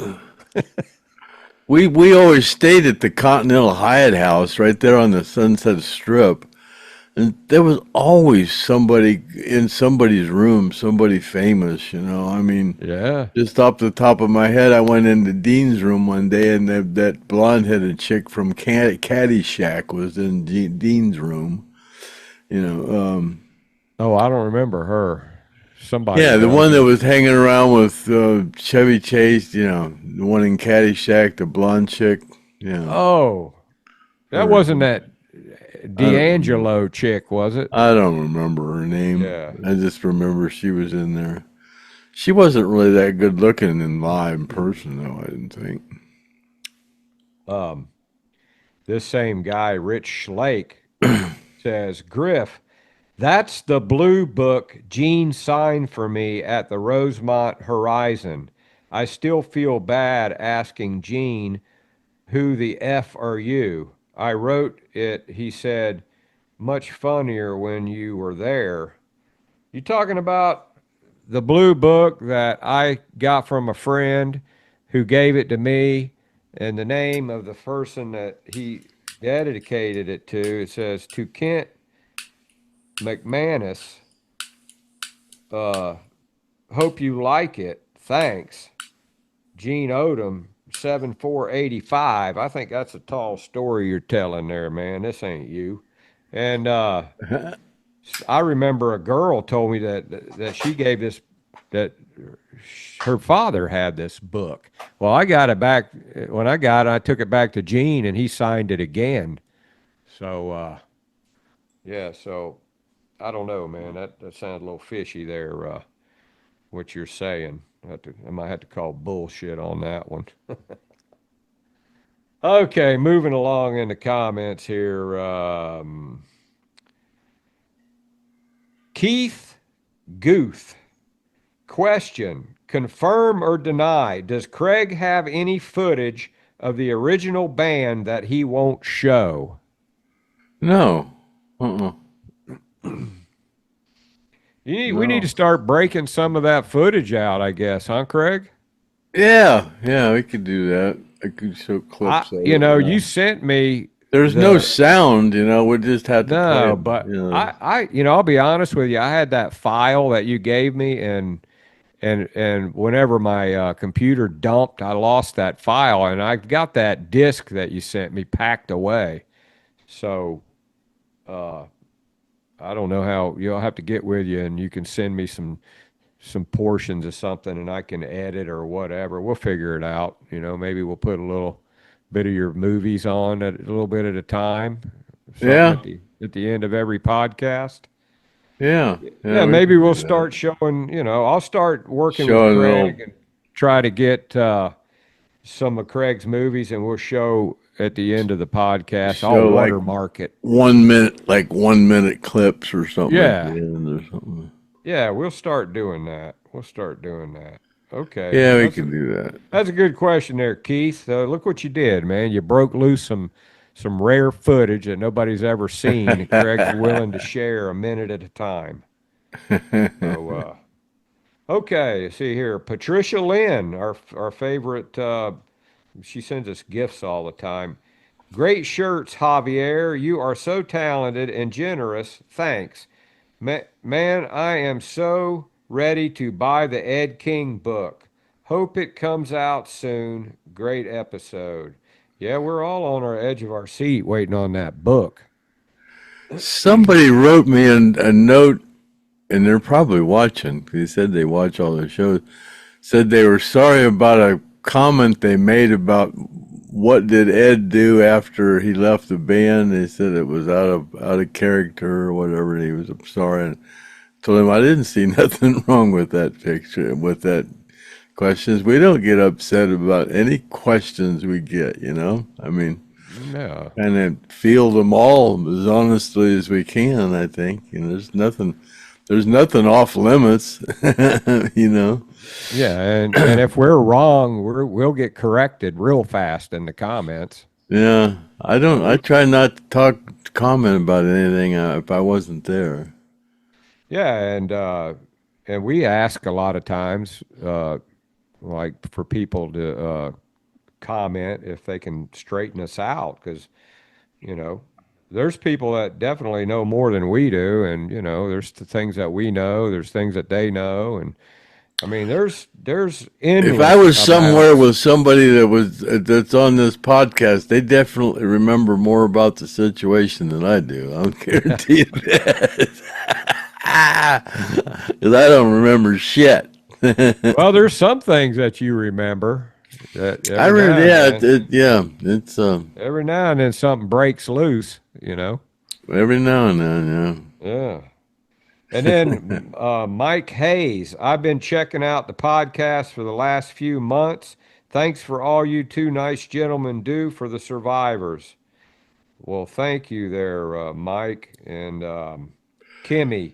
We always stayed at the Continental Hyatt House right there on the Sunset Strip, and there was always somebody in somebody's room, somebody famous, you know. I mean, Yeah. just off the top of my head, I went into Dean's room one day, and that blonde-headed chick from Caddyshack was in Dean's room, you know. Oh, I don't remember her. somebody. Yeah, the else. one that was hanging around with Chevy Chase, the one in Caddyshack, the blonde chick. Yeah. Oh, that Or- wasn't that remember. D'Angelo chick, was it? I don't remember her name. Yeah. I just remember she was in there. She wasn't really that good looking in live person, though, I didn't think. This same guy, Rich Schlake, says, Griff, that's the blue book Gene signed for me at the Rosemont Horizon. I still feel bad asking Gene, who the F are you? I wrote it, he said, much funnier when you were there. You talking about the blue book that I got from a friend who gave it to me, and the name of the person that he dedicated it to, it says, to Kent McManus, hope you like it. Thanks. Gene Odom, 7485. I think that's a tall story you're telling there, man. This ain't you. And I remember a girl told me that she gave this, that her father had this book. Well, I got it back. When I got it, I took it back to Gene, and he signed it again. So, yeah, so I don't know, man. That sounds a little fishy there, what you're saying. I might have to call bullshit on that one. Okay, moving along in the comments here. Keith Guth. Question, confirm or deny, does Craig have any footage of the original band that he won't show? No. We need to start breaking some of that footage out, I guess, huh, Craig? Yeah, we could do that. I could show clips of it. You sent me. There's no sound, we just have to play No, it, but I'll be honest with you. I had that file that you gave me, and whenever my computer dumped, I lost that file, and I got that disc that you sent me packed away. So, I don't know how. You'll have to get with you, and you can send me some portions of something, and I can edit or whatever. We'll figure it out. Maybe we'll put a little bit of your movies on a little bit at a time. Something at the end of every podcast. Yeah, maybe we'll start showing. I'll start working with Craig and try to get some of Craig's movies, and we'll show at the end of the podcast. I'll watermark it. 1 minute, like 1 minute clips or something. Yeah. At the end or something. Yeah, we'll start doing that. Okay. Yeah, we can do that. That's a good question there, Keith. Look what you did, man. You broke loose some rare footage that nobody's ever seen, and Craig's willing to share a minute at a time. So, okay, see here. Patricia Lynn, our favorite, she sends us gifts all the time. Great shirts, Javier. You are so talented and generous. Thanks. Man, I am so ready to buy the Ed King book. Hope it comes out soon. Great episode. Yeah, we're all on our edge of our seat waiting on that book. Somebody wrote me a note, and they're probably watching. They said they watch all the shows. Said they were sorry about a comment they made about what did Ed do after he left the band. They said it was out of character or whatever. And he was sorry, and told him I didn't see nothing wrong with that picture, with that questions. We don't get upset about any questions we get. I mean. No. And then field them all as honestly as we can, I think. There's nothing off limits, Yeah, and if we're wrong, we'll get corrected real fast in the comments. Yeah, I try not to comment about anything if I wasn't there. Yeah, and we ask a lot of times, like for people to comment if they can straighten us out, because there's people that definitely know more than we do, and there's the things that we know, there's things that they know, and I mean there's if I was somewhere with somebody that's on this podcast, they definitely remember more about the situation than I do. I'll guarantee you that. Because I don't remember shit. Well, there's some things that you remember. That I remember, it's every now and then something breaks loose, every now and then, Yeah. And then Mike Hayes, I've been checking out the podcast for the last few months. Thanks for all you two nice gentlemen do for the survivors. Well, thank you there, Mike. And Kimmy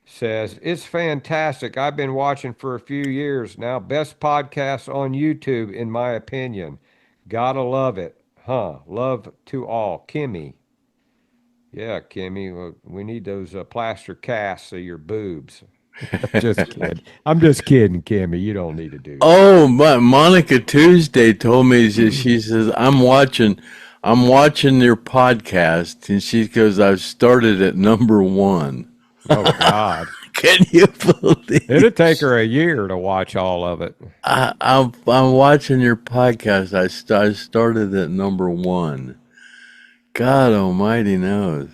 says, it's fantastic. I've been watching for a few years now. Best podcast on YouTube, in my opinion. Gotta love it. Huh. Love to all. Kimmy. Yeah, Kimmy, well, we need those plaster casts of your boobs. Just kidding. I'm just kidding, Kimmy. You don't need to do that. Oh, but Monica Tuesday told me, she says, I'm watching your podcast, and she goes, I've started at number 1. Oh, God. Can you believe? It'll take her a year to watch all of it. I'm watching your podcast. I started at number 1. God Almighty knows.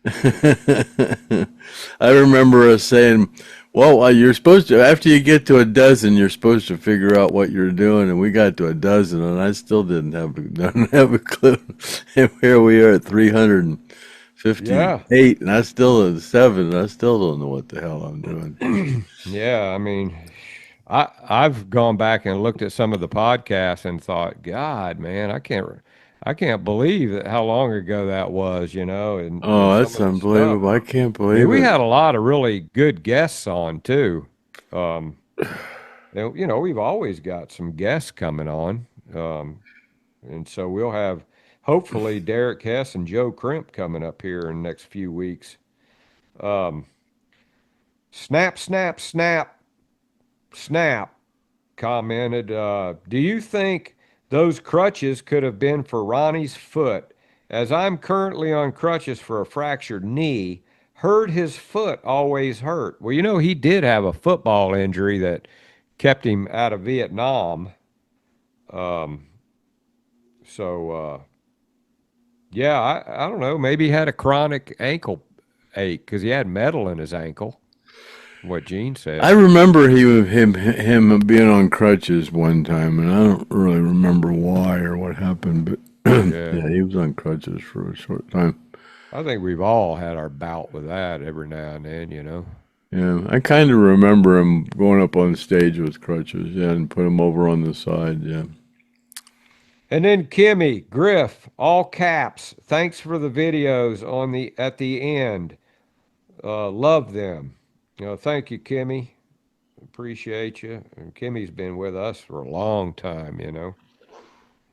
I remember us saying, well, you're supposed to, after you get to a dozen, you're supposed to figure out what you're doing. And we got to a dozen, and I still don't have a clue. And here we are at 358, and I still at 7, and I still don't know what the hell I'm doing. Yeah, I mean, I've gone back and looked at some of the podcasts and thought, God, man, I can't believe that how long ago that was, And that's unbelievable. I can't believe it. We had a lot of really good guests on too. We've always got some guests coming on, and so we'll have hopefully Derek Hess and Joe Crimp coming up here in the next few weeks. Snap commented, do you think those crutches could have been for Ronnie's foot? As I'm currently on crutches for a fractured knee, heard his foot always hurt. Well, he did have a football injury that kept him out of Vietnam. I don't know. Maybe he had a chronic ankle ache because he had metal in his ankle. What Gene said. I remember him being on crutches one time, and I don't really remember why or what happened, but yeah, he was on crutches for a short time. I think we've all had our bout with that every now and then, Yeah, I kind of remember him going up on stage with crutches, and put him over on the side, yeah. And then Kimmy, Griff, all caps. Thanks for the videos at the end. Love them. Thank you, Kimmy. Appreciate you. And Kimmy's been with us for a long time,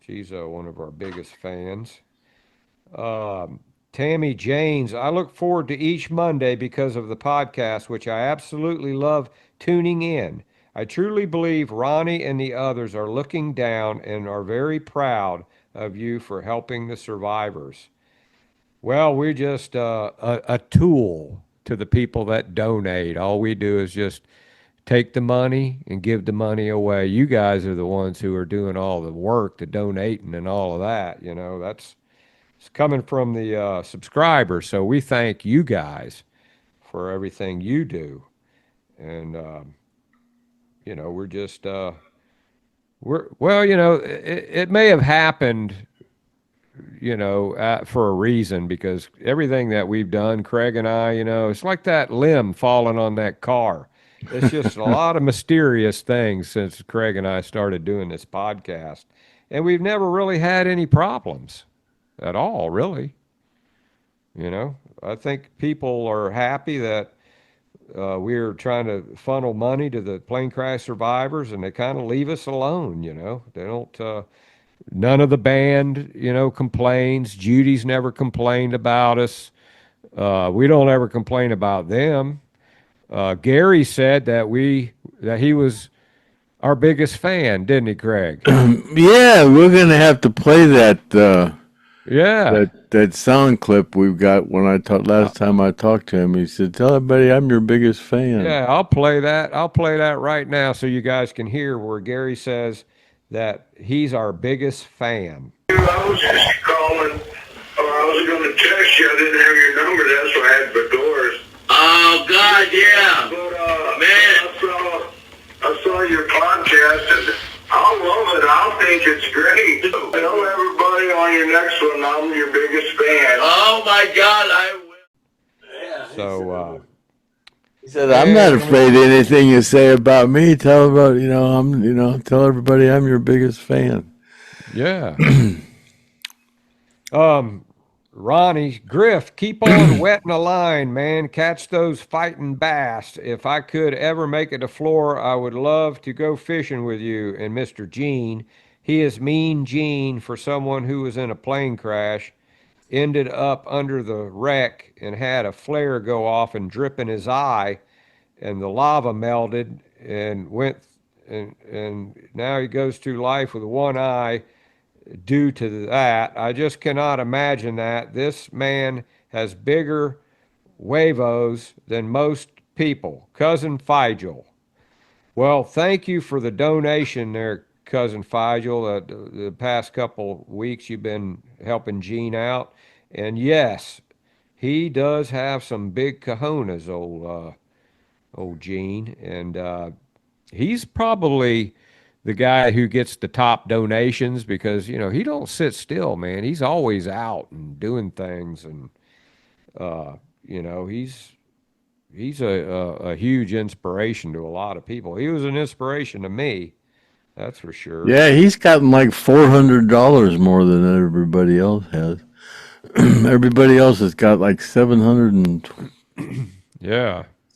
She's one of our biggest fans. Tammy Janes, I look forward to each Monday because of the podcast, which I absolutely love tuning in. I truly believe Ronnie and the others are looking down and are very proud of you for helping the survivors. Well, we're just a tool to the people that donate. All we do is just take the money and give the money away. You guys are the ones who are doing all the work, the donating and all of that. It's coming from the subscribers. So we thank you guys for everything you do. And, we're just, it may have happened, for a reason, because everything that we've done, Craig and I, it's like that limb falling on that car. It's just a lot of mysterious things since Craig and I started doing this podcast. And we've never really had any problems at all, really. I think people are happy that we're trying to funnel money to the plane crash survivors, and they kind of leave us alone, They don't, none of the band, complains. Judy's never complained about us. We don't ever complain about them. Gary said that he was our biggest fan, didn't he, Craig? Yeah, we're gonna have to play that. That sound clip we've got when last time I talked to him. He said, "Tell everybody I'm your biggest fan." Yeah, I'll play that. I'll play that right now so you guys can hear where Gary says that he's our biggest fan. I was just calling, or I was going to text you. I didn't have your number. That's why I had the doors. Oh, God. one. I'm your biggest fan. Oh my God, I will. So, He said, "I'm not afraid of anything you say about me. Tell tell everybody I'm your biggest fan." yeah. Ronnie, Griff, keep on wetting a line, man. Catch those fighting bass. If I could ever make it to Florida, I would love to go fishing with you and Mr. Gene. He is Mean Gene for someone who was in a plane crash, ended up under the wreck and had a flare go off and drip in his eye, and the lava melted and went, and now he goes through life with one eye due to that. I just cannot imagine that. This man has bigger huevos than most people. Cousin Figel. Well, thank you for the donation there, Cousin Figel. The past couple weeks you've been helping Gene out. And yes, he does have some big cojones, old Gene. And he's probably the guy who gets the top donations because, he don't sit still, man. He's always out and doing things. And, he's a huge inspiration to a lot of people. He was an inspiration to me, that's for sure. Yeah, he's gotten like $400 more than everybody else has. Everybody else has got like Yeah.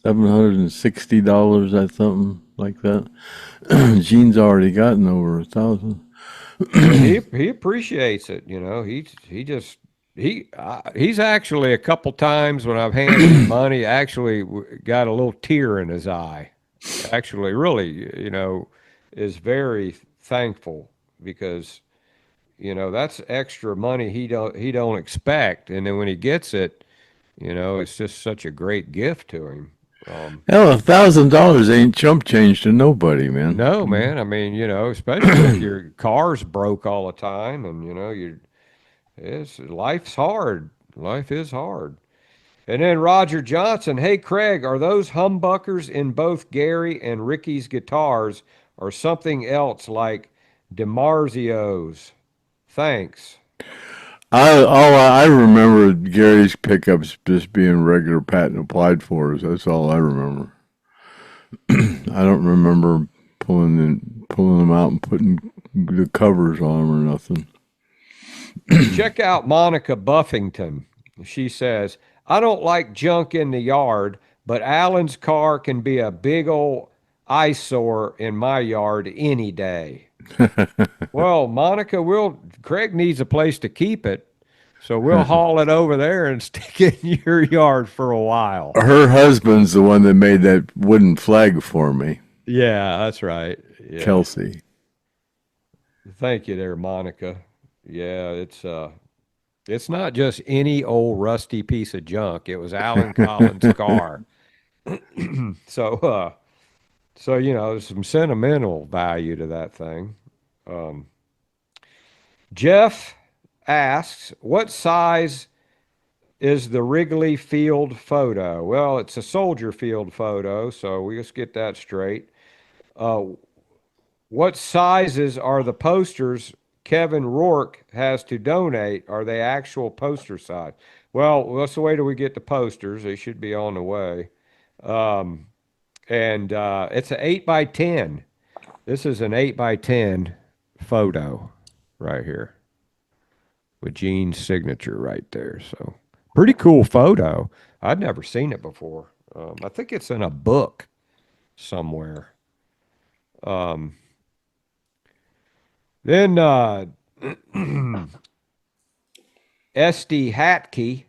$760, that's something like that. Gene's already gotten over 1,000. he appreciates it, he's actually a couple times when I've handed him money actually got a little tear in his eye. Actually, really, is very thankful because that's extra money he don't expect, and then when he gets it, it's just such a great gift to him. Hell, $1,000 ain't chump change to nobody, man. No, man. I mean, especially if your car's broke all the time, and life's hard. Life is hard. And then Roger Johnson, hey Craig, are those humbuckers in both Gary and Ricky's guitars or something else like DiMarzio's? Thanks. I remember Gary's pickups just being regular patent applied for us. That's all I remember. I don't remember pulling them out and putting the covers on them or nothing. Check out Monica Buffington. She says, I don't like junk in the yard, but Alan's car can be a big old eyesore in my yard any day. Well, Monica, Craig needs a place to keep it, so we'll haul it over there and stick it in your yard for a while. Her husband's the one that made that wooden flag for me. Yeah, that's right. Yeah. Kelsey. Thank you there, Monica. Yeah, it's not just any old rusty piece of junk. It was Alan Collins' car. So there's some sentimental value to that thing. Jeff asks, what size is the Wrigley Field photo? Well, it's a Soldier Field photo, so we just get that straight. What sizes are the posters Kevin Rourke has to donate? Are they actual poster size? Well, let's wait till we get the posters. They should be on the way. And it's an 8x10. This is an 8x10 photo right here with Gene's signature right there. So pretty cool photo. I'd never seen it before. I think it's in a book somewhere. Then SD Hatke,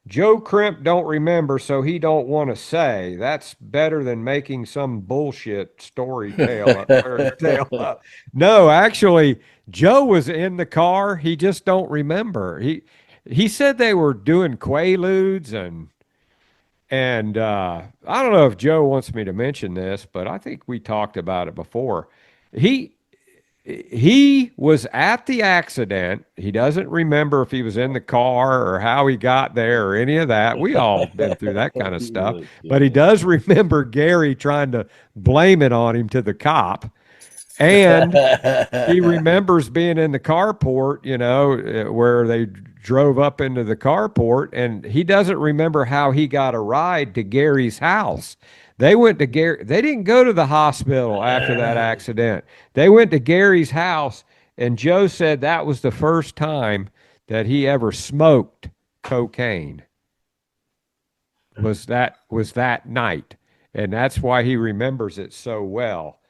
Joe Crimp don't remember, so he don't want to say. That's better than making some bullshit story tale. No, actually, Joe was in the car. He just don't remember. He said they were doing Quaaludes and I don't know if Joe wants me to mention this, but I think we talked about it before. He was at the accident. He doesn't remember if he was in the car or how he got there or any of that. We all been through that kind of stuff. But he does remember Gary trying to blame it on him to the cop. And he remembers being in the carport, where they drove up into the carport, and he doesn't remember how he got a ride to Gary's house. They went to Gary. They didn't go to the hospital after that accident. They went to Gary's house, and Joe said that was the first time that he ever smoked cocaine. Was that night, and that's why he remembers it so well.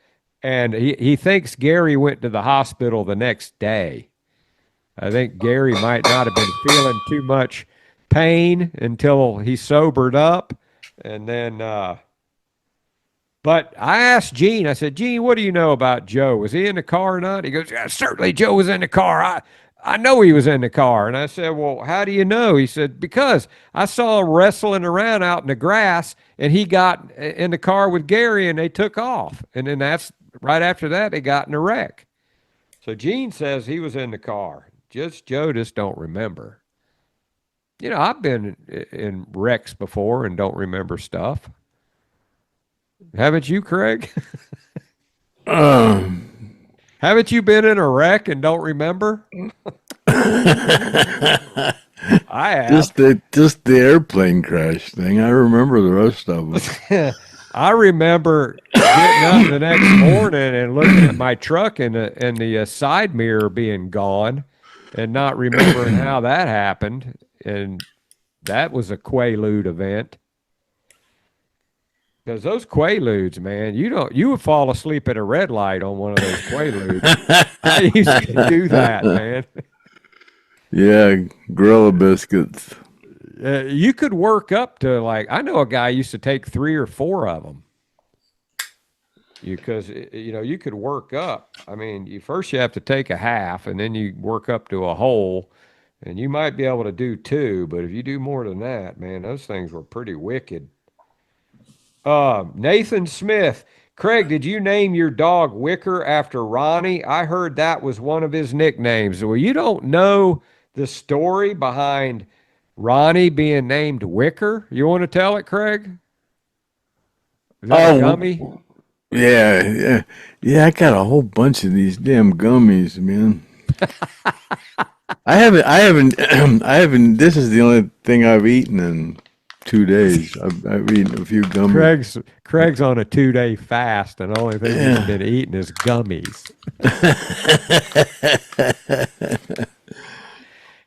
And he thinks Gary went to the hospital the next day. I think Gary might not have been feeling too much pain until he sobered up. And then, but I asked Gene, I said, Gene, what do you know about Joe? Was he in the car or not? He goes, yeah, certainly Joe was in the car. I know he was in the car. And I said, well, how do you know? He said, because I saw him wrestling around out in the grass, and he got in the car with Gary, and they took off. And then that's right after that, they got in a wreck. So Gene says he was in the car. Joe just don't remember. I've been in wrecks before and don't remember stuff. Haven't you, Craig? Haven't you been in a wreck and don't remember? I have. Just the airplane crash thing. I remember the rest of them. I remember getting up the next morning and looking at my truck and the side mirror being gone and not remembering how that happened. And that was a Quaalude event. Because those Quaaludes, man, you would fall asleep at a red light on one of those Quaaludes. I used to do that, man. Yeah, Gorilla Biscuits. You could work up to I know a guy used to take 3 or 4 of them. Because you could work up. I mean, you have to take a half, and then you work up to a whole, and you might be able to do 2. But if you do more than that, man, those things were pretty wicked. Nathan Smith, Craig, did you name your dog Wicker after Ronnie? I heard that was one of his nicknames. Well, you don't know the story behind Ronnie being named Wicker? You want to tell it, Craig? Is that a gummy? Yeah. I got a whole bunch of these damn gummies, man. I haven't. This is the only thing I've eaten in 2 days. I've eaten a few gummies. Craig's on a 2-day fast, and the only thing he's been eating is gummies.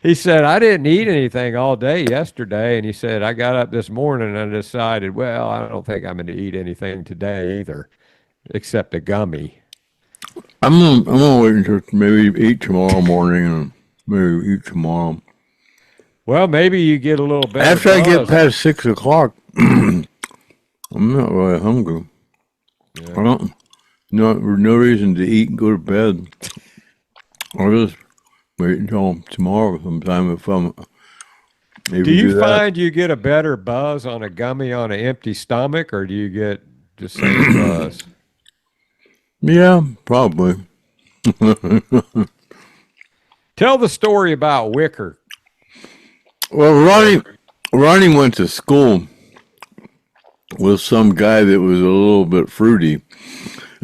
He said, I didn't eat anything all day yesterday, and he said, I got up this morning and I decided, well, I don't think I'm going to eat anything today either, except a gummy. I'm gonna wait until maybe eat tomorrow morning, and maybe eat tomorrow. Well, maybe you get a little better. After I get past 6 o'clock, I'm not really hungry. Yeah. I don't. No reason to eat and go to bed. I'll just wait until tomorrow sometime if I'm able Do you to do find you get a better buzz on a gummy on an empty stomach, or do you get the same buzz? Yeah, probably. Tell the story about Wicker. Well, Ronnie went to school with some guy that was a little bit fruity,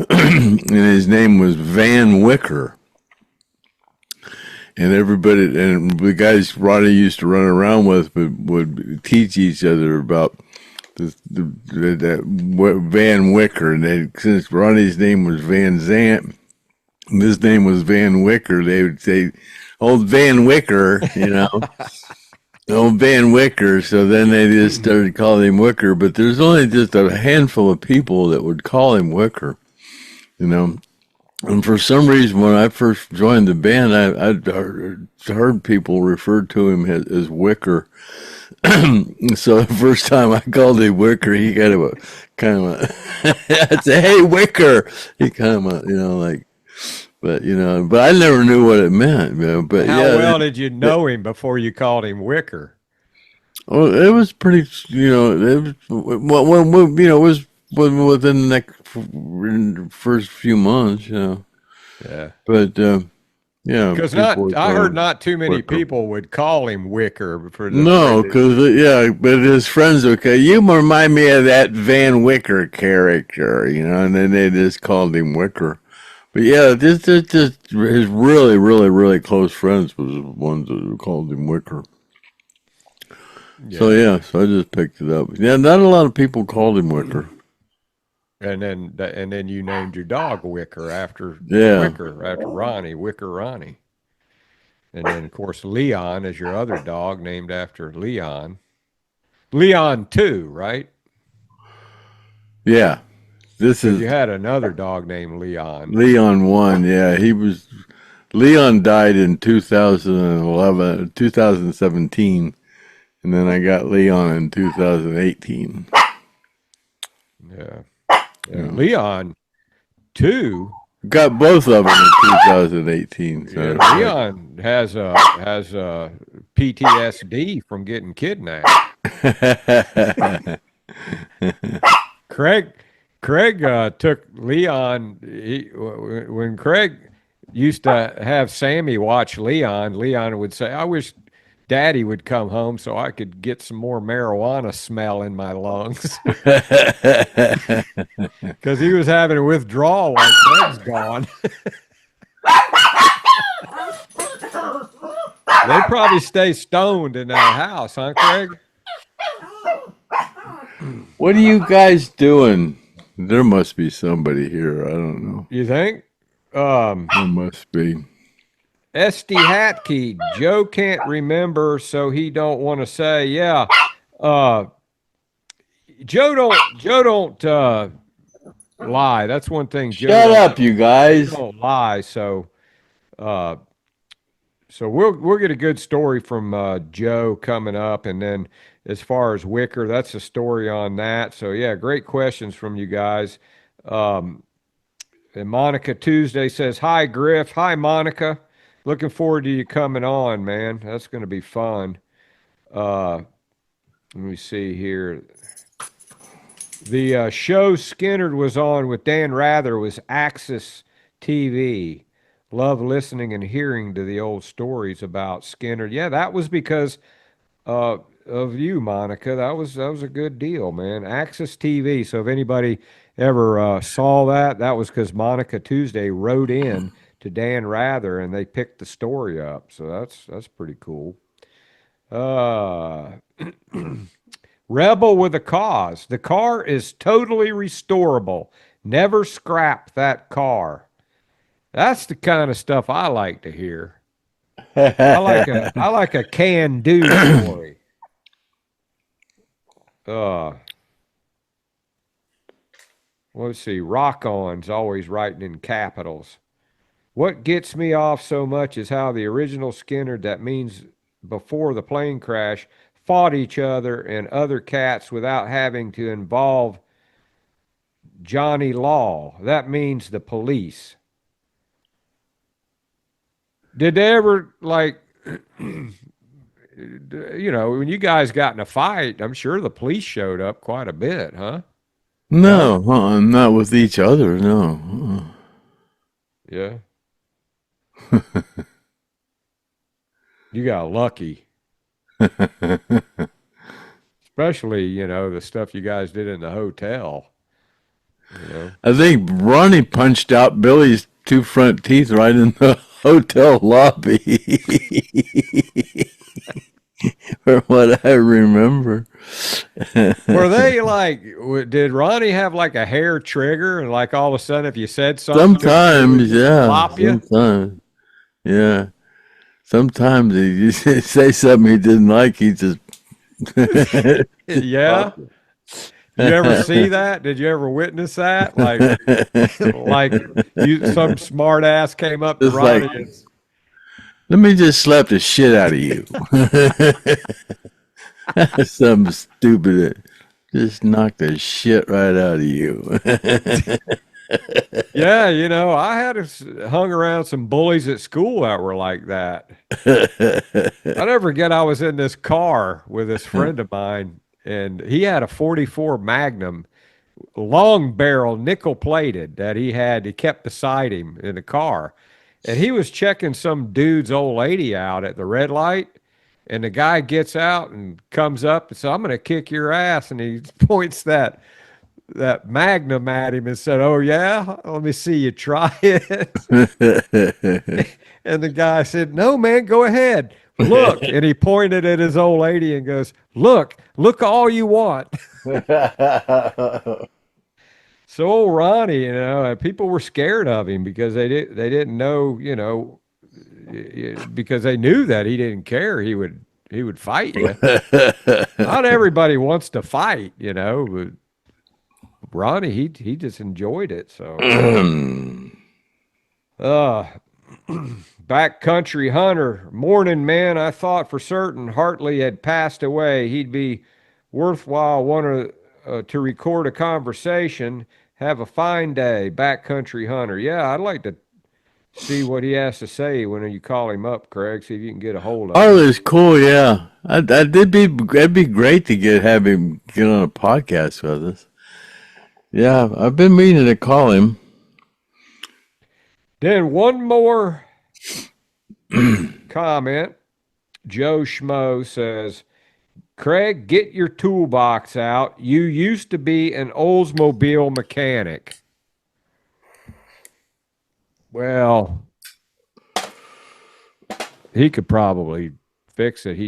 and his name was Van Wicker. And the guys Ronnie used to run around with would teach each other about that Van Wicker. And since Ronnie's name was Van Zant, and his name was Van Wicker, they would say, "Old Van Wicker," Old Van Wicker. So then they just started calling him Wicker. But there's only just a handful of people that would call him Wicker, And for some reason, when I first joined the band, I heard people refer to him as Wicker. So the first time I called him Wicker, he kind of I'd say, "Hey, Wicker." He kind of, but I never knew what it meant. But how well did you know him before you called him Wicker? Well, it was pretty. It was within the first few months. Yeah. But because I heard not too many people would call him Wicker for the but his friends would say, "You remind me of that Van Wicker character," and then they just called him Wicker. But yeah, just his really close friends was the ones that called him Wicker. So yeah, so I just picked it up. Yeah, not a lot of people called him Wicker. And then you named your dog Wicker after Ronnie, Wicker Ronnie. And then of course Leon is your other dog named after Leon. Leon 2, right? Yeah. You had another dog named Leon. Leon 1, yeah. Leon died in 2017, and then I got Leon in 2018. Yeah. Leon 2 got both of them in 2018. So yeah, Leon has a PTSD from getting kidnapped. Craig took Leon. When Craig used to have Sammy watch Leon would say, "I wish Daddy would come home so I could get some more marijuana smell in my lungs," because he was having a withdrawal while Craig's gone. They probably stay stoned in that house, huh, Craig? What are you guys doing? There must be somebody here. I don't know. You think? There must be. SD Hatkey, Joe can't remember, so he don't want to say. Yeah, Joe don't lie. That's one thing. Joe Shut up, you guys. Don't lie. So we'll get a good story from Joe coming up, and then as far as Wicker, that's a story on that. So yeah, great questions from you guys. And Monica Tuesday says, "Hi Griff." Hi Monica. Looking forward to you coming on, man. That's going to be fun. Let me see here. The show Skynyrd was on with Dan Rather was Axis TV. Love listening and hearing to the old stories about Skynyrd. Yeah, that was because of you, Monica. That was a good deal, man. Axis TV. So if anybody ever saw that was because Monica Tuesday wrote in to Dan Rather, and they picked the story up. So that's pretty cool. Rebel with a cause. The car is totally restorable. Never scrap that car. That's the kind of stuff I like to hear. I like a can-do story. Let's see. Rock On's always writing in capitals. What gets me off so much is how the original Skynyrd, that means before the plane crash, fought each other and other cats without having to involve Johnny Law. That means the police. Did they ever, like, when you guys got in a fight, I'm sure the police showed up quite a bit, huh? No, not with each other, no. Yeah. You got lucky. Especially, the stuff you guys did in the hotel. I think Ronnie punched out Billy's 2 front teeth right in the hotel lobby. From what I remember. Were they did Ronnie have like a hair trigger, and like all of a sudden if you said something? Sometimes, yeah. Sometimes. Yeah. Sometimes you say something he didn't like, he just... Yeah? Did you ever see that? Did you ever witness that? Some smart ass came up to Ronnie let me just slap the shit out of you. Something stupid. Just knock the shit right out of you. Yeah, I had hung around some bullies at school that were like that. I never forget, I was in this car with this friend of mine, and he had a 44 Magnum, long barrel, nickel plated, that he kept beside him in the car. And he was checking some dude's old lady out at the red light, and the guy gets out and comes up and says, "I'm going to kick your ass." And he points that that Magnum at him and said, "Oh yeah, let me see you try it." And the guy said, "No, man, go ahead. Look." And he pointed at his old lady and goes, "Look all you want." So old Ronnie, people were scared of him because they didn't know, because they knew that he didn't care. He would fight you. Not everybody wants to fight, but Ronnie, he just enjoyed it. So, Backcountry Hunter, morning, man. I thought for certain Hartley had passed away. He'd be worthwhile to record a conversation. Have a fine day, Backcountry Hunter. Yeah, I'd like to see what he has to say when you call him up, Craig. See if you can get a hold of him. Hartley's cool, yeah. That'd be great to have him get on a podcast with us. Yeah, I've been meaning to call him. Then one more comment. Joe Schmo says, Craig, get your toolbox out. You used to be an Oldsmobile mechanic. Well, he could probably fix it.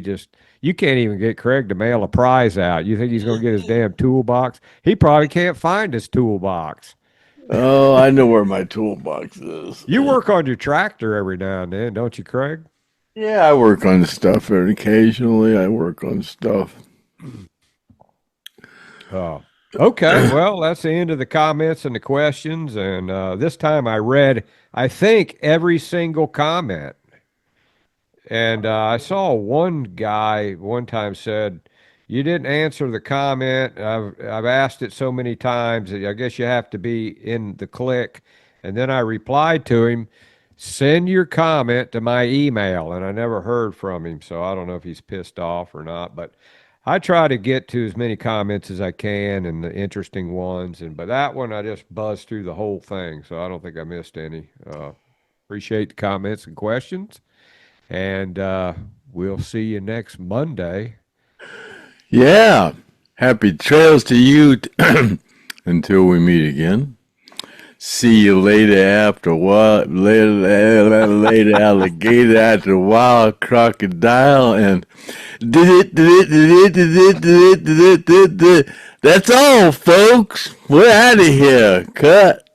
You can't even get Craig to mail a prize out. You think he's going to get his damn toolbox? He probably can't find his toolbox. Oh, I know where my toolbox is. You work on your tractor every now and then, don't you, Craig? Yeah, I work on stuff, and occasionally I work on stuff. Oh, okay. Well, that's the end of the comments and the questions. And this time I read, I think, every single comment. And I saw one guy one time said, "You didn't answer the comment. I've asked it so many times. I guess you have to be in the click." And then I replied to him, "Send your comment to my email." And I never heard from him, so I don't know if he's pissed off or not. But I try to get to as many comments as I can and the interesting ones. But that one, I just buzzed through the whole thing, so I don't think I missed any. Appreciate the comments and questions. And we'll see you next Monday. Yeah. Happy trails to you until we meet again. See you later after what? Later alligator after wild crocodile and that's all, folks. We're out of here. Cut.